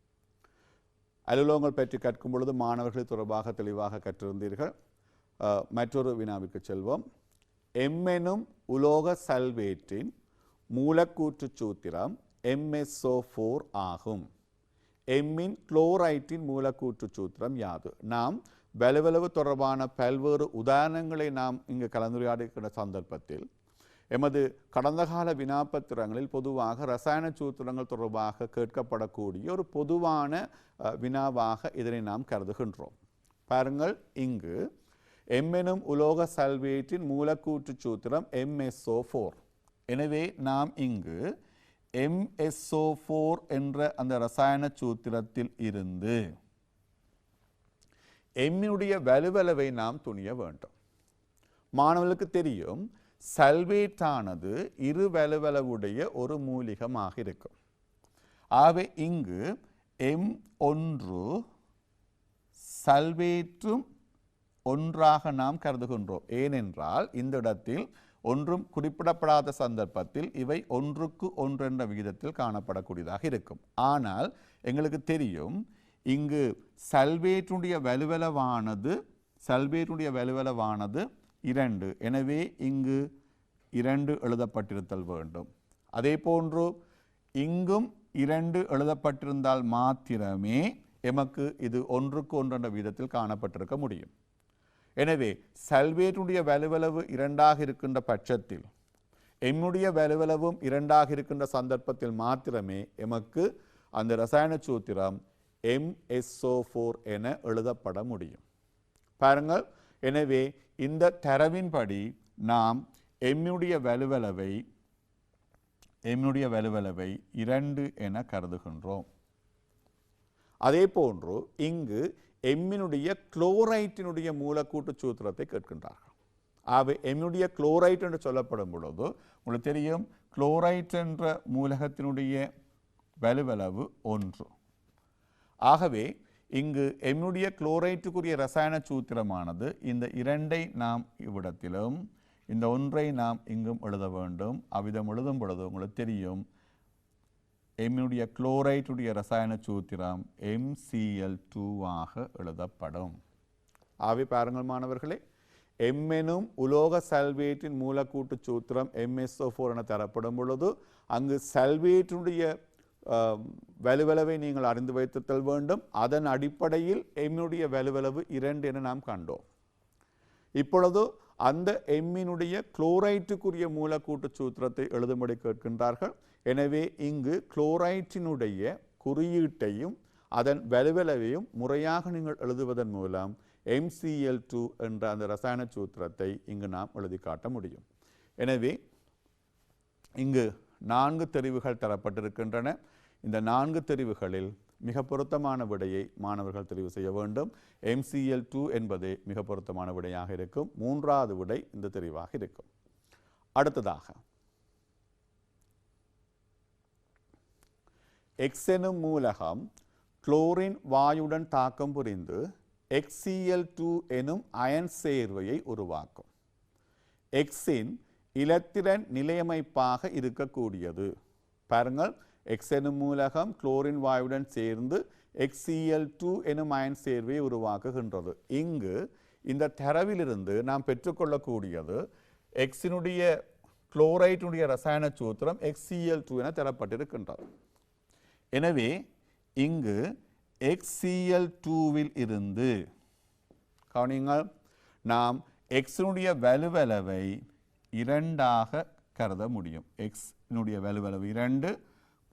S1: அலுலோகங்கள் பற்றி கற்கும் பொழுது மாணவர்கள் தொடர்பாக தெளிவாக கற்றிருந்தீர்கள். மற்றொரு வினாவிற்கு செல்வோம். எனும் உலோக சல்வேட்டின் மூலக்கூற்று சூத்திரம் MsO4 ஆகும். எம்மின் குளோரைட்டின் மூலக்கூற்று சூத்திரம் யாது? நாம் வலுவளவு தொடர்பான பல்வேறு உதாரணங்களை நாம் இங்கு கலந்துரையாடுகின்ற சந்தர்ப்பத்தில் எமது கடந்த கால வினாப்பத்திரங்களில் பொதுவாக ரசாயன சூத்திரங்கள் தொடர்பாக கேட்கப்படக்கூடிய ஒரு பொதுவான வினாவாக இதனை நாம் கருதுகின்றோம். பாருங்கள், இங்கு எனும் உலோக சல்வேட்டின் மூலக்கூற்று சூத்திரம் MsO4. எனவே நாம் இங்கு MsO4 என்ற அந்த ரசாயன சூத்திரத்தில் இருந்து எம்மினுடைய வலுவளவை நாம் துணிய வேண்டும். மாணவர்களுக்கு தெரியும், சல்வேட்டானது இரு வலுவளவுடைய ஒரு மூலிகமாக இருக்கும். ஆகவே இங்கு M1 சல்வேற்றும் ஒன்றாக நாம் கருதுகின்றோம். ஏனென்றால் இந்த இடத்தில் ஒன்றும் குறிப்பிடப்படாத சந்தர்ப்பத்தில் இவை ஒன்றுக்கு ஒன்று என்ற விகிதத்தில் காணப்படக்கூடியதாக இருக்கும். ஆனால் எங்களுக்கு தெரியும், இங்கு சல்வேட்டுடைய வலுவளவானது 2. எனவே இங்கு 2 எழுதப்பட்டிருத்தல் வேண்டும். அதே போன்று இங்கும் 2 எழுதப்பட்டிருந்தால் மாத்திரமே எமக்கு இது ஒன்றுக்கு ஒன்று என்ற விகிதத்தில் காணப்பட்டிருக்க முடியும். எனவே சல்வேட்டுடைய வலுவளவு 2 இருக்கின்ற பட்சத்தில் எம்முடைய வலுவளவும் 2 இருக்கின்ற சந்தர்ப்பத்தில் மாத்திரமே எமக்கு அந்த ரசாயன சூத்திரம் MsO4 என எழுதப்பட முடியும். பாருங்கள், எனவே இந்த தரவின்படி நாம் எம்முடைய வலுவளவை 2 என கருதுகின்றோம். அதே போன்று இங்கு எம்மினுடைய குளோரைட்டினுடைய மூலக்கூட்டு சூத்திரத்தை கேட்கின்றார்கள். ஆகவே எம்முடைய குளோரைட் என்று சொல்லப்படும் பொழுது உங்களுக்கு தெரியும், குளோரைட் என்ற மூலகத்தினுடைய வலுவளவு 1. ஆகவே இங்கு எம்முடைய குளோரைட்டுக்குரிய ரசாயன சூத்திரமானது இந்த 2ஐ நாம் இவ்விடத்திலும் இந்த 1ஐ நாம் இங்கும் எழுத வேண்டும். அவ்விதம் எழுதும் பொழுது உங்களுக்கு தெரியும், எம்முடைய குளோரைட்டுடைய ரசாயன சூத்திரம் MCl2 ஆக எழுதப்படும். ஆகவே பாருங்கள் மாணவர்களே, எனும் உலோக சல்வேட்டின் மூலக்கூட்டு சூத்திரம் MsO4 என தரப்படும் பொழுது அங்கு சல்வேட்டுடைய வலுவளவை நீங்கள் அறிந்து வைத்திருத்தல் வேண்டும். அதன் அடிப்படையில் எம்முடைய வலுவளவு 2 என நாம் கண்டோம். இப்பொழுது அந்த எம்மினுடைய குளோரைட்டுக்குரிய மூலக்கூட்டு சூத்திரத்தை எழுதும்படி கேட்கின்றார்கள். எனவே இங்கு குளோரைட்டினுடைய குறியீட்டையும் அதன் வலுவளவையும் முறையாக நீங்கள் எழுதுவதன் மூலம் MCl2 என்ற அந்த ரசாயன சூத்திரத்தை இங்கு நாம் எழுதி காட்ட முடியும். எனவே இங்கு 4 தெரிவுகள் தரப்பட்டிருக்கின்றன. இந்த 4 தெரிவுகளில் மிக பொருத்தமான விடையை மாணவர்கள் தெரிவு செய்ய வேண்டும். MCl2 என்பதே மிக பொருத்தமான விடையாக இருக்கும். 3வது விடை இந்த தெரிவாக இருக்கும். அடுத்ததாக X எனும் மூலகம் குளோரின் வாயுடன் தாக்கம் புரிந்து XCl2 எனும் அயன் சேர்வையை உருவாக்கும். Xஇன் இலத்திரன் நிலையமைப்பாக இருக்கக்கூடியது. பாருங்கள், X எனும் மூலகம் குளோரின் வாயுடன் சேர்ந்து XCl2 எனும் அயன் சேர்வையை உருவாக்குகின்றது. இங்கு இந்த தரவிலிருந்து நாம் பெற்றுக்கொள்ளக்கூடியது Xனுடைய குளோரைட்டுடைய ரசாயன சூத்திரம் XCl2 என தரப்பட்டிருக்கின்றது. எனவே இங்கு XCl2வில் இருந்து கவனிங்கள், நாம் Xனுடைய வலுவளவை 2 கருத முடியும். Xனுடைய வலுவளவு 2,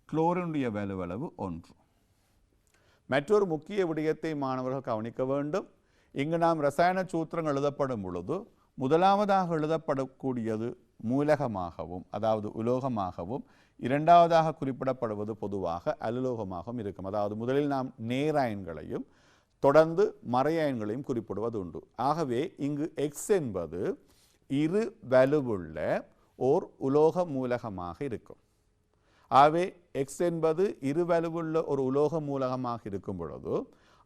S1: குளோரினுடைய வலுவளவு 1. மற்றொரு முக்கிய விடயத்தை மாணவர்கள் கவனிக்க வேண்டும். இங்கு நாம் ரசாயன சூத்திரங்கள் எழுதப்படும் பொழுது முதலாவதாக எழுதப்படக்கூடியது மூலகமாகவும், அதாவது உலோகமாகவும், 2வதாக குறிப்பிடப்படுவது பொதுவாக அலுலோகமாகவும் இருக்கும். அதாவது முதலில் நாம் நேரயன்களையும் தொடர்ந்து மறையயன்களையும் குறிப்பிடுவது உண்டு. ஆகவே இங்கு X என்பது இரு வலுவுள்ள ஓர் உலோக மூலகமாக இருக்கும். ஆகவே எக்ஸ் என்பது இருவலுவுள்ள ஒரு உலோக மூலகமாக இருக்கும் பொழுது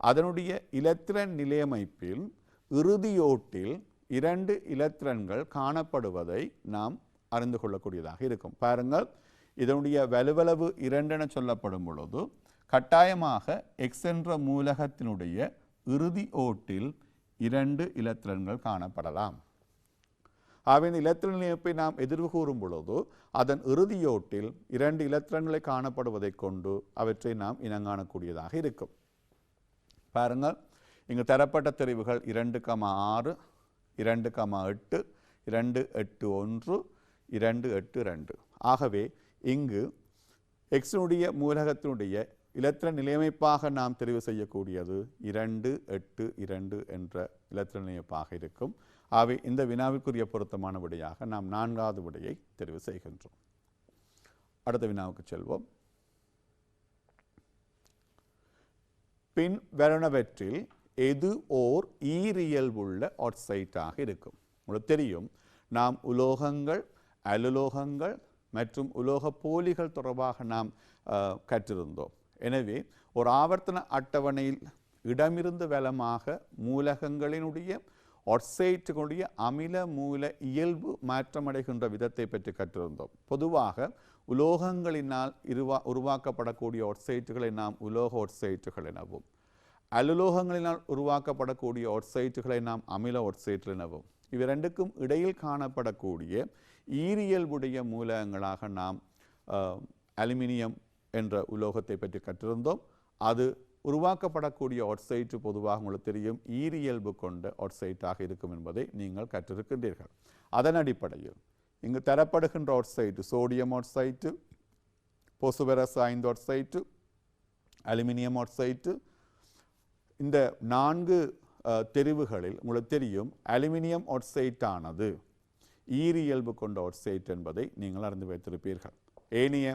S1: அதனுடைய இலத்திரன் நிலையமைப்பில் இறுதியோட்டில் 2 இலத்திரன்கள் காணப்படுவதை நாம் அறிந்து கொள்ளக்கூடியதாக இருக்கும். பாருங்கள், இதனுடைய வலுவளவு 2 என சொல்லப்படும் பொழுது கட்டாயமாக எக்ஸ் என்ற மூலகத்தினுடைய இறுதி ஓட்டில் 2 இலத்திரன்கள் காணப்படலாம். ஆகவே இலத்திரன் நிலையமைப்பை நாம் எதிர்வு கூறும் பொழுது அதன் இறுதியோட்டில் 2 இலத்திரன்களை காணப்படுவதை கொண்டு அவற்றை நாம் இனங்காணக்கூடியதாக இருக்கும். பாருங்கள், இங்கு தரப்பட்ட தெரிவுகள் 2,6, 2,8, 2,8,1, 2,8,2. ஆகவே இங்கு எக்ஸினுடைய மூலகத்தினுடைய இலத்திரன் நிலையமைப்பாக நாம் தெரிவு செய்யக்கூடியது 2,8,2 என்ற இலத்திரன் நிலையமைப்பாக இருக்கும். ஆகவே இந்த வினாவிற்குரிய பொருத்தமான விடையாக நாம் 4வது விடையை தெரிவு செய்கின்றோம். அடுத்த வினாவுக்கு செல்வோம். பின் வருணவற்றில் எது ஓர் ஈரியல்புள்ள ஆக்சைட்டாக இருக்கும்? உங்களுக்கு தெரியும், நாம் உலோகங்கள், அலுலோகங்கள் மற்றும் உலோக போலிகள் தொடர்பாக நாம் கற்றிருந்தோம். எனவே ஒரு ஆவர்த்தன அட்டவணையில் இடமிருந்து வலமாக மூலகங்களினுடைய ஆக்சைட்டுகளுடைய அமில மூல இயல்பு மாற்றமடைகின்ற விதத்தை பற்றி கற்றிருந்தோம். பொதுவாக உலோகங்களினால் உருவாக்கப்படக்கூடிய ஆக்சைட்டுகளை நாம் உலோக ஆக்சைட்டுகள் எனவும், அலுலோகங்களினால் உருவாக்கப்படக்கூடிய ஆக்சைட்டுகளை நாம் அமில ஆக்சைட்டுகள் எனவும், இவை ரெண்டுக்கும் இடையில் காணப்படக்கூடிய ஈரியல்புடைய மூலகங்களாக நாம் அலுமினியம் என்ற உலோகத்தை பற்றி கற்றிருந்தோம். அது உருவாக்கப்படக்கூடிய ஆக்சைட்டு பொதுவாக உங்களுக்கு தெரியும் ஈரியல்பு கொண்ட ஆக்சைட்டாக இருக்கும் என்பதை நீங்கள் கற்றிருக்கின்றீர்கள். அதன் அடிப்படையில் இங்கு தரப்படுகின்ற oxide sodium oxide, phosphorus 5 oxide, aluminium oxide, இந்த 4 தெரிவுகளில் உங்களுக்கு தெரியும் அலுமினியம் ஆக்சைட்டானது ஈரியல்பு கொண்ட ஆக்சைட் என்பதை நீங்கள் அறிந்து வைத்திருப்பீர்கள். ஏனைய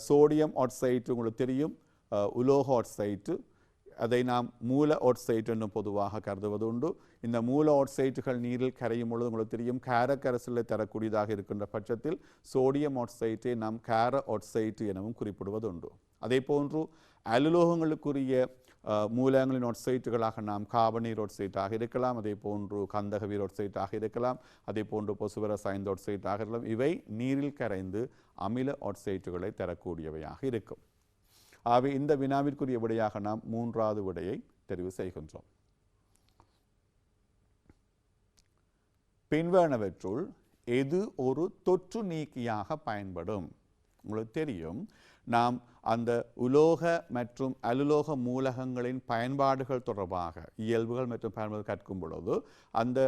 S1: சோடியம் ஆக்சைட்டு உங்களுக்கு தெரியும் உலோக ஆக்சைட்டு, அதை நாம் மூல ஆக்சைட்டு என்று பொதுவாக கருதுவது உண்டு. இந்த மூல ஆக்சைட்டுகள் நீரில் கரையும் பொழுது உங்களுக்கு தெரியும் காரக்கரைசலை தரக்கூடியதாக இருக்கின்ற பட்சத்தில் சோடியம் ஆக்சைட்டை நாம் கார ஆக்சைட்டு எனவும் குறிப்பிடுவது உண்டு. அதே போன்று அலுலோகங்களுக்குரிய மூலங்களின் ஆக்சைட்டுகளாக நாம் கார்பனீர் ஆக்சைட்டாக இருக்கலாம், அதே போன்று கந்தகவீர் ஆக்சைட்டாக இருக்கலாம், அதே போன்று பொசுவரஸ் 5 ஆக்சைட்டாக இருக்கலாம். இவை நீரில் கரைந்து அமில ஆக்சைட்டுகளை தரக்கூடியவையாக இருக்கும். ஆகவே இந்த வினாவிற்குரிய விடையாக நாம் 3வது விடையை தெரிவு செய்கின்றோம். பின்வருவனவற்றுள் எது ஒரு தொற்று நீக்கியாக பயன்படும்? உங்களுக்கு தெரியும், நாம் அந்த உலோக மற்றும் அலுலோக மூலகங்களின் பயன்பாடுகள் தொடர்பாக இயல்புகள் மற்றும் பயன்பாடுகள் கற்கும் பொழுது அந்த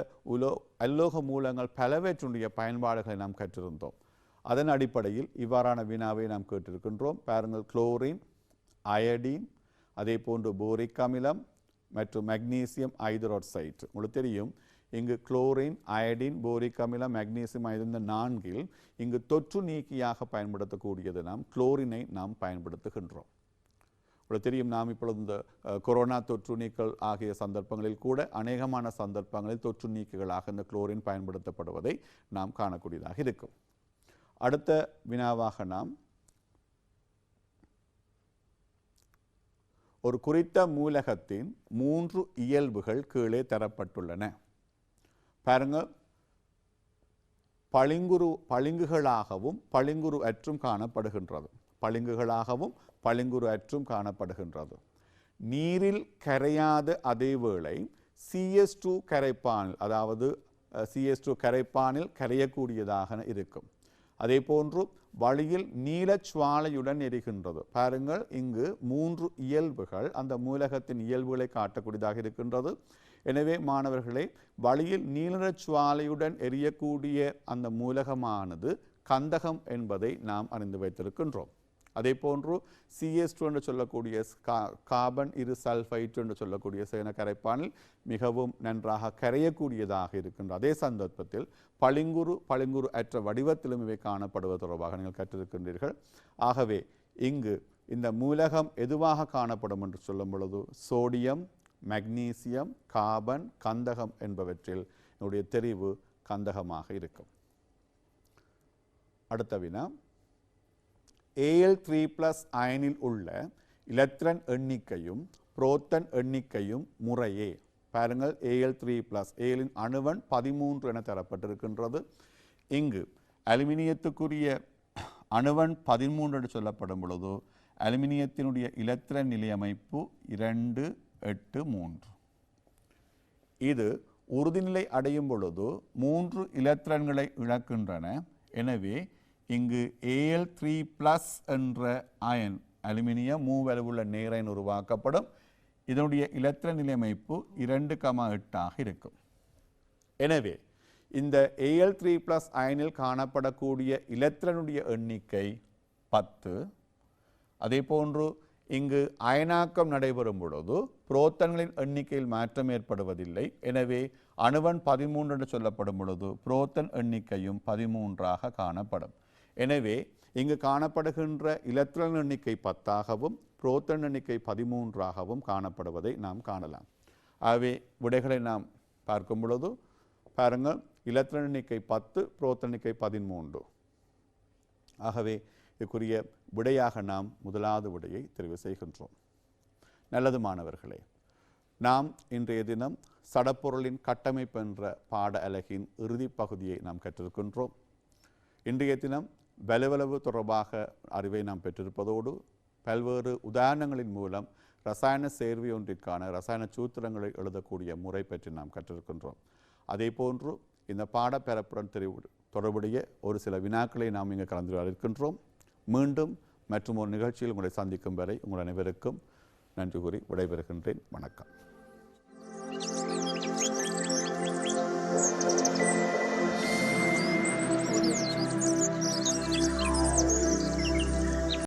S1: அலுலோக மூலங்கள் பலவற்றுடைய பயன்பாடுகளை நாம் கற்றிருந்தோம். அதன் அடிப்படையில் இவ்வாறான வினாவை நாம் கேட்டிருக்கின்றோம். பாருங்கள், குளோரின், அயடின், அதே போன்று போரிக் அமிலம் மற்றும் மெக்னீசியம் ஹைட்ராக்சைடு. உங்களுக்கு தெரியும் இங்கு குளோரின், அயடின், போரிக் அமிலம், மெக்னீசியம் இந்த 4இல் இங்கு தொற்று நீக்கியாக பயன்படுத்தக்கூடியது நாம் குளோரினை நாம் பயன்படுத்துகின்றோம். உங்களுக்கு தெரியும், நாம் இப்பொழுது இந்த கொரோனா தொற்று நீக்கல் ஆகிய சந்தர்ப்பங்களில் கூட அநேகமான சந்தர்ப்பங்களில் தொற்று நீக்குகளாக இந்த குளோரின் பயன்படுத்தப்படுவதை நாம் காணக்கூடியதாக இருக்கும். அடுத்த வினாவாக நாம் ஒரு குறித்த மூலகத்தின் 3 இயல்புகள் கீழே தரப்பட்டுள்ளன. பாருங்கள், பளிங்குகளாகவும் பளிங்குரு அற்றும் காணப்படுகின்றது. பளிங்குகளாகவும் பளிங்குரு அற்றும் காணப்படுகின்றது. நீரில் கரையாத அதேவேளை CS2 கரைப்பானில், அதாவது CS2 கரைப்பானில் கரையக்கூடியதாக இருக்கும். அதே போன்று வழியில் நீலச்சுவாலையுடன் எரிகின்றது. பாருங்கள், இங்கு 3 இயல்புகள் அந்த மூலகத்தின் இயல்புகளை காட்டக்கூடியதாக இருக்கின்றது. எனவே மாணவர்களே, வழியில் நீலச்சுவாலையுடன் எரியக்கூடிய அந்த மூலகமானது கந்தகம் என்பதை நாம் அறிந்து வைத்திருக்கின்றோம். அதே போன்று CS2 என்று சொல்லக்கூடிய கார்பன் இரு சல்ஃபைட் என்று சொல்லக்கூடிய சேன கரைப்பானில் மிகவும் நன்றாக கரையக்கூடியதாக இருக்கின்ற அதே சந்தர்ப்பத்தில் பளிங்குரு அற்ற வடிவத்திலும் இவை காணப்படுவது தொடர்பாக நீங்கள் கற்றிருக்கின்றீர்கள். ஆகவே இங்கு இந்த மூலகம் எதுவாக காணப்படும் என்று சொல்லும் பொழுது சோடியம், மெக்னீசியம், கார்பன், கந்தகம் என்பவற்றில் என்னுடைய தெரிவு கந்தகமாக இருக்கும். அடுத்த வினா, Al3+ அயனில் உள்ள இலத்திரன் எண்ணிக்கையும் புரோத்தன் எண்ணிக்கையும் முறையே. பாருங்கள், Al3+, ஏலின் அணுவன் 13 என தரப்பட்டிருக்கின்றது. இங்கு அலுமினியத்துக்குரிய அணுவன் 13 என்று சொல்லப்படும் பொழுது அலுமினியத்தினுடைய இலத்திரன் நிலையமைப்பு 283. இது உறுதிநிலை அடையும் பொழுது 3 இலத்திரன்களை இழக்கின்றன. எனவே இங்கு Al3+ என்ற அயன் அலுமினியம் மூவலுவுள்ள நேரயன் உருவாக்கப்படும். இதனுடைய இலத்திரன் நிலையமைப்பு 2,8 இருக்கும். எனவே இந்த Al3+ அயனில் காணப்படக்கூடிய இலத்திரனுடைய எண்ணிக்கை 10. அதே போன்று இங்கு அயனாக்கம் நடைபெறும் பொழுது புரோத்தன்களின் எண்ணிக்கையில் மாற்றம் ஏற்படுவதில்லை. எனவே அணுவன் 13 என்று சொல்லப்படும் பொழுது புரோத்தன் எண்ணிக்கையும் 13ஆக காணப்படும். எனவே இங்கு காணப்படுகின்ற இலத்திரன் எண்ணிக்கை 10ஆகவும் புரோத்தன் எண்ணிக்கை 13ஆகவும் காணப்படுவதை நாம் காணலாம். ஆகவே விடைகளை நாம் பார்க்கும் பொழுது பாருங்கள், இலத்திரன் எண்ணிக்கை 10, புரோத்தன் எண்ணிக்கை 13. ஆகவே இதுக்குரிய விடையாக நாம் முதலாவது விடையை தெரிவு செய்கின்றோம். நல்லது மாணவர்களே, நாம் இன்றைய தினம் சடப்பொருளின் கட்டமைப்பு என்ற பாட அலகின் இறுதி பகுதியை நாம் கற்றிருக்கின்றோம். இன்றைய தினம் வலுவளவு தொடர்பாக அறிவை நாம் பெற்றிருப்பதோடு பல்வேறு உதாரணங்களின் மூலம் ரசாயன சேர்வை ஒன்றிற்கான ரசாயன சூத்திரங்களை எழுதக்கூடிய முறை பற்றி நாம் கற்றிருக்கின்றோம். அதே போன்று இந்த பாடப்பரப்புடன் தொடர்புடைய ஒரு சில வினாக்களை நாம் இங்கு கலந்து இருக்கின்றோம். மீண்டும் மற்றும் ஒரு நிகழ்ச்சியில் உங்களை சந்திக்கும் வரை உங்கள் அனைவருக்கும் நன்றி கூறி விடைபெறுகின்றேன். வணக்கம்.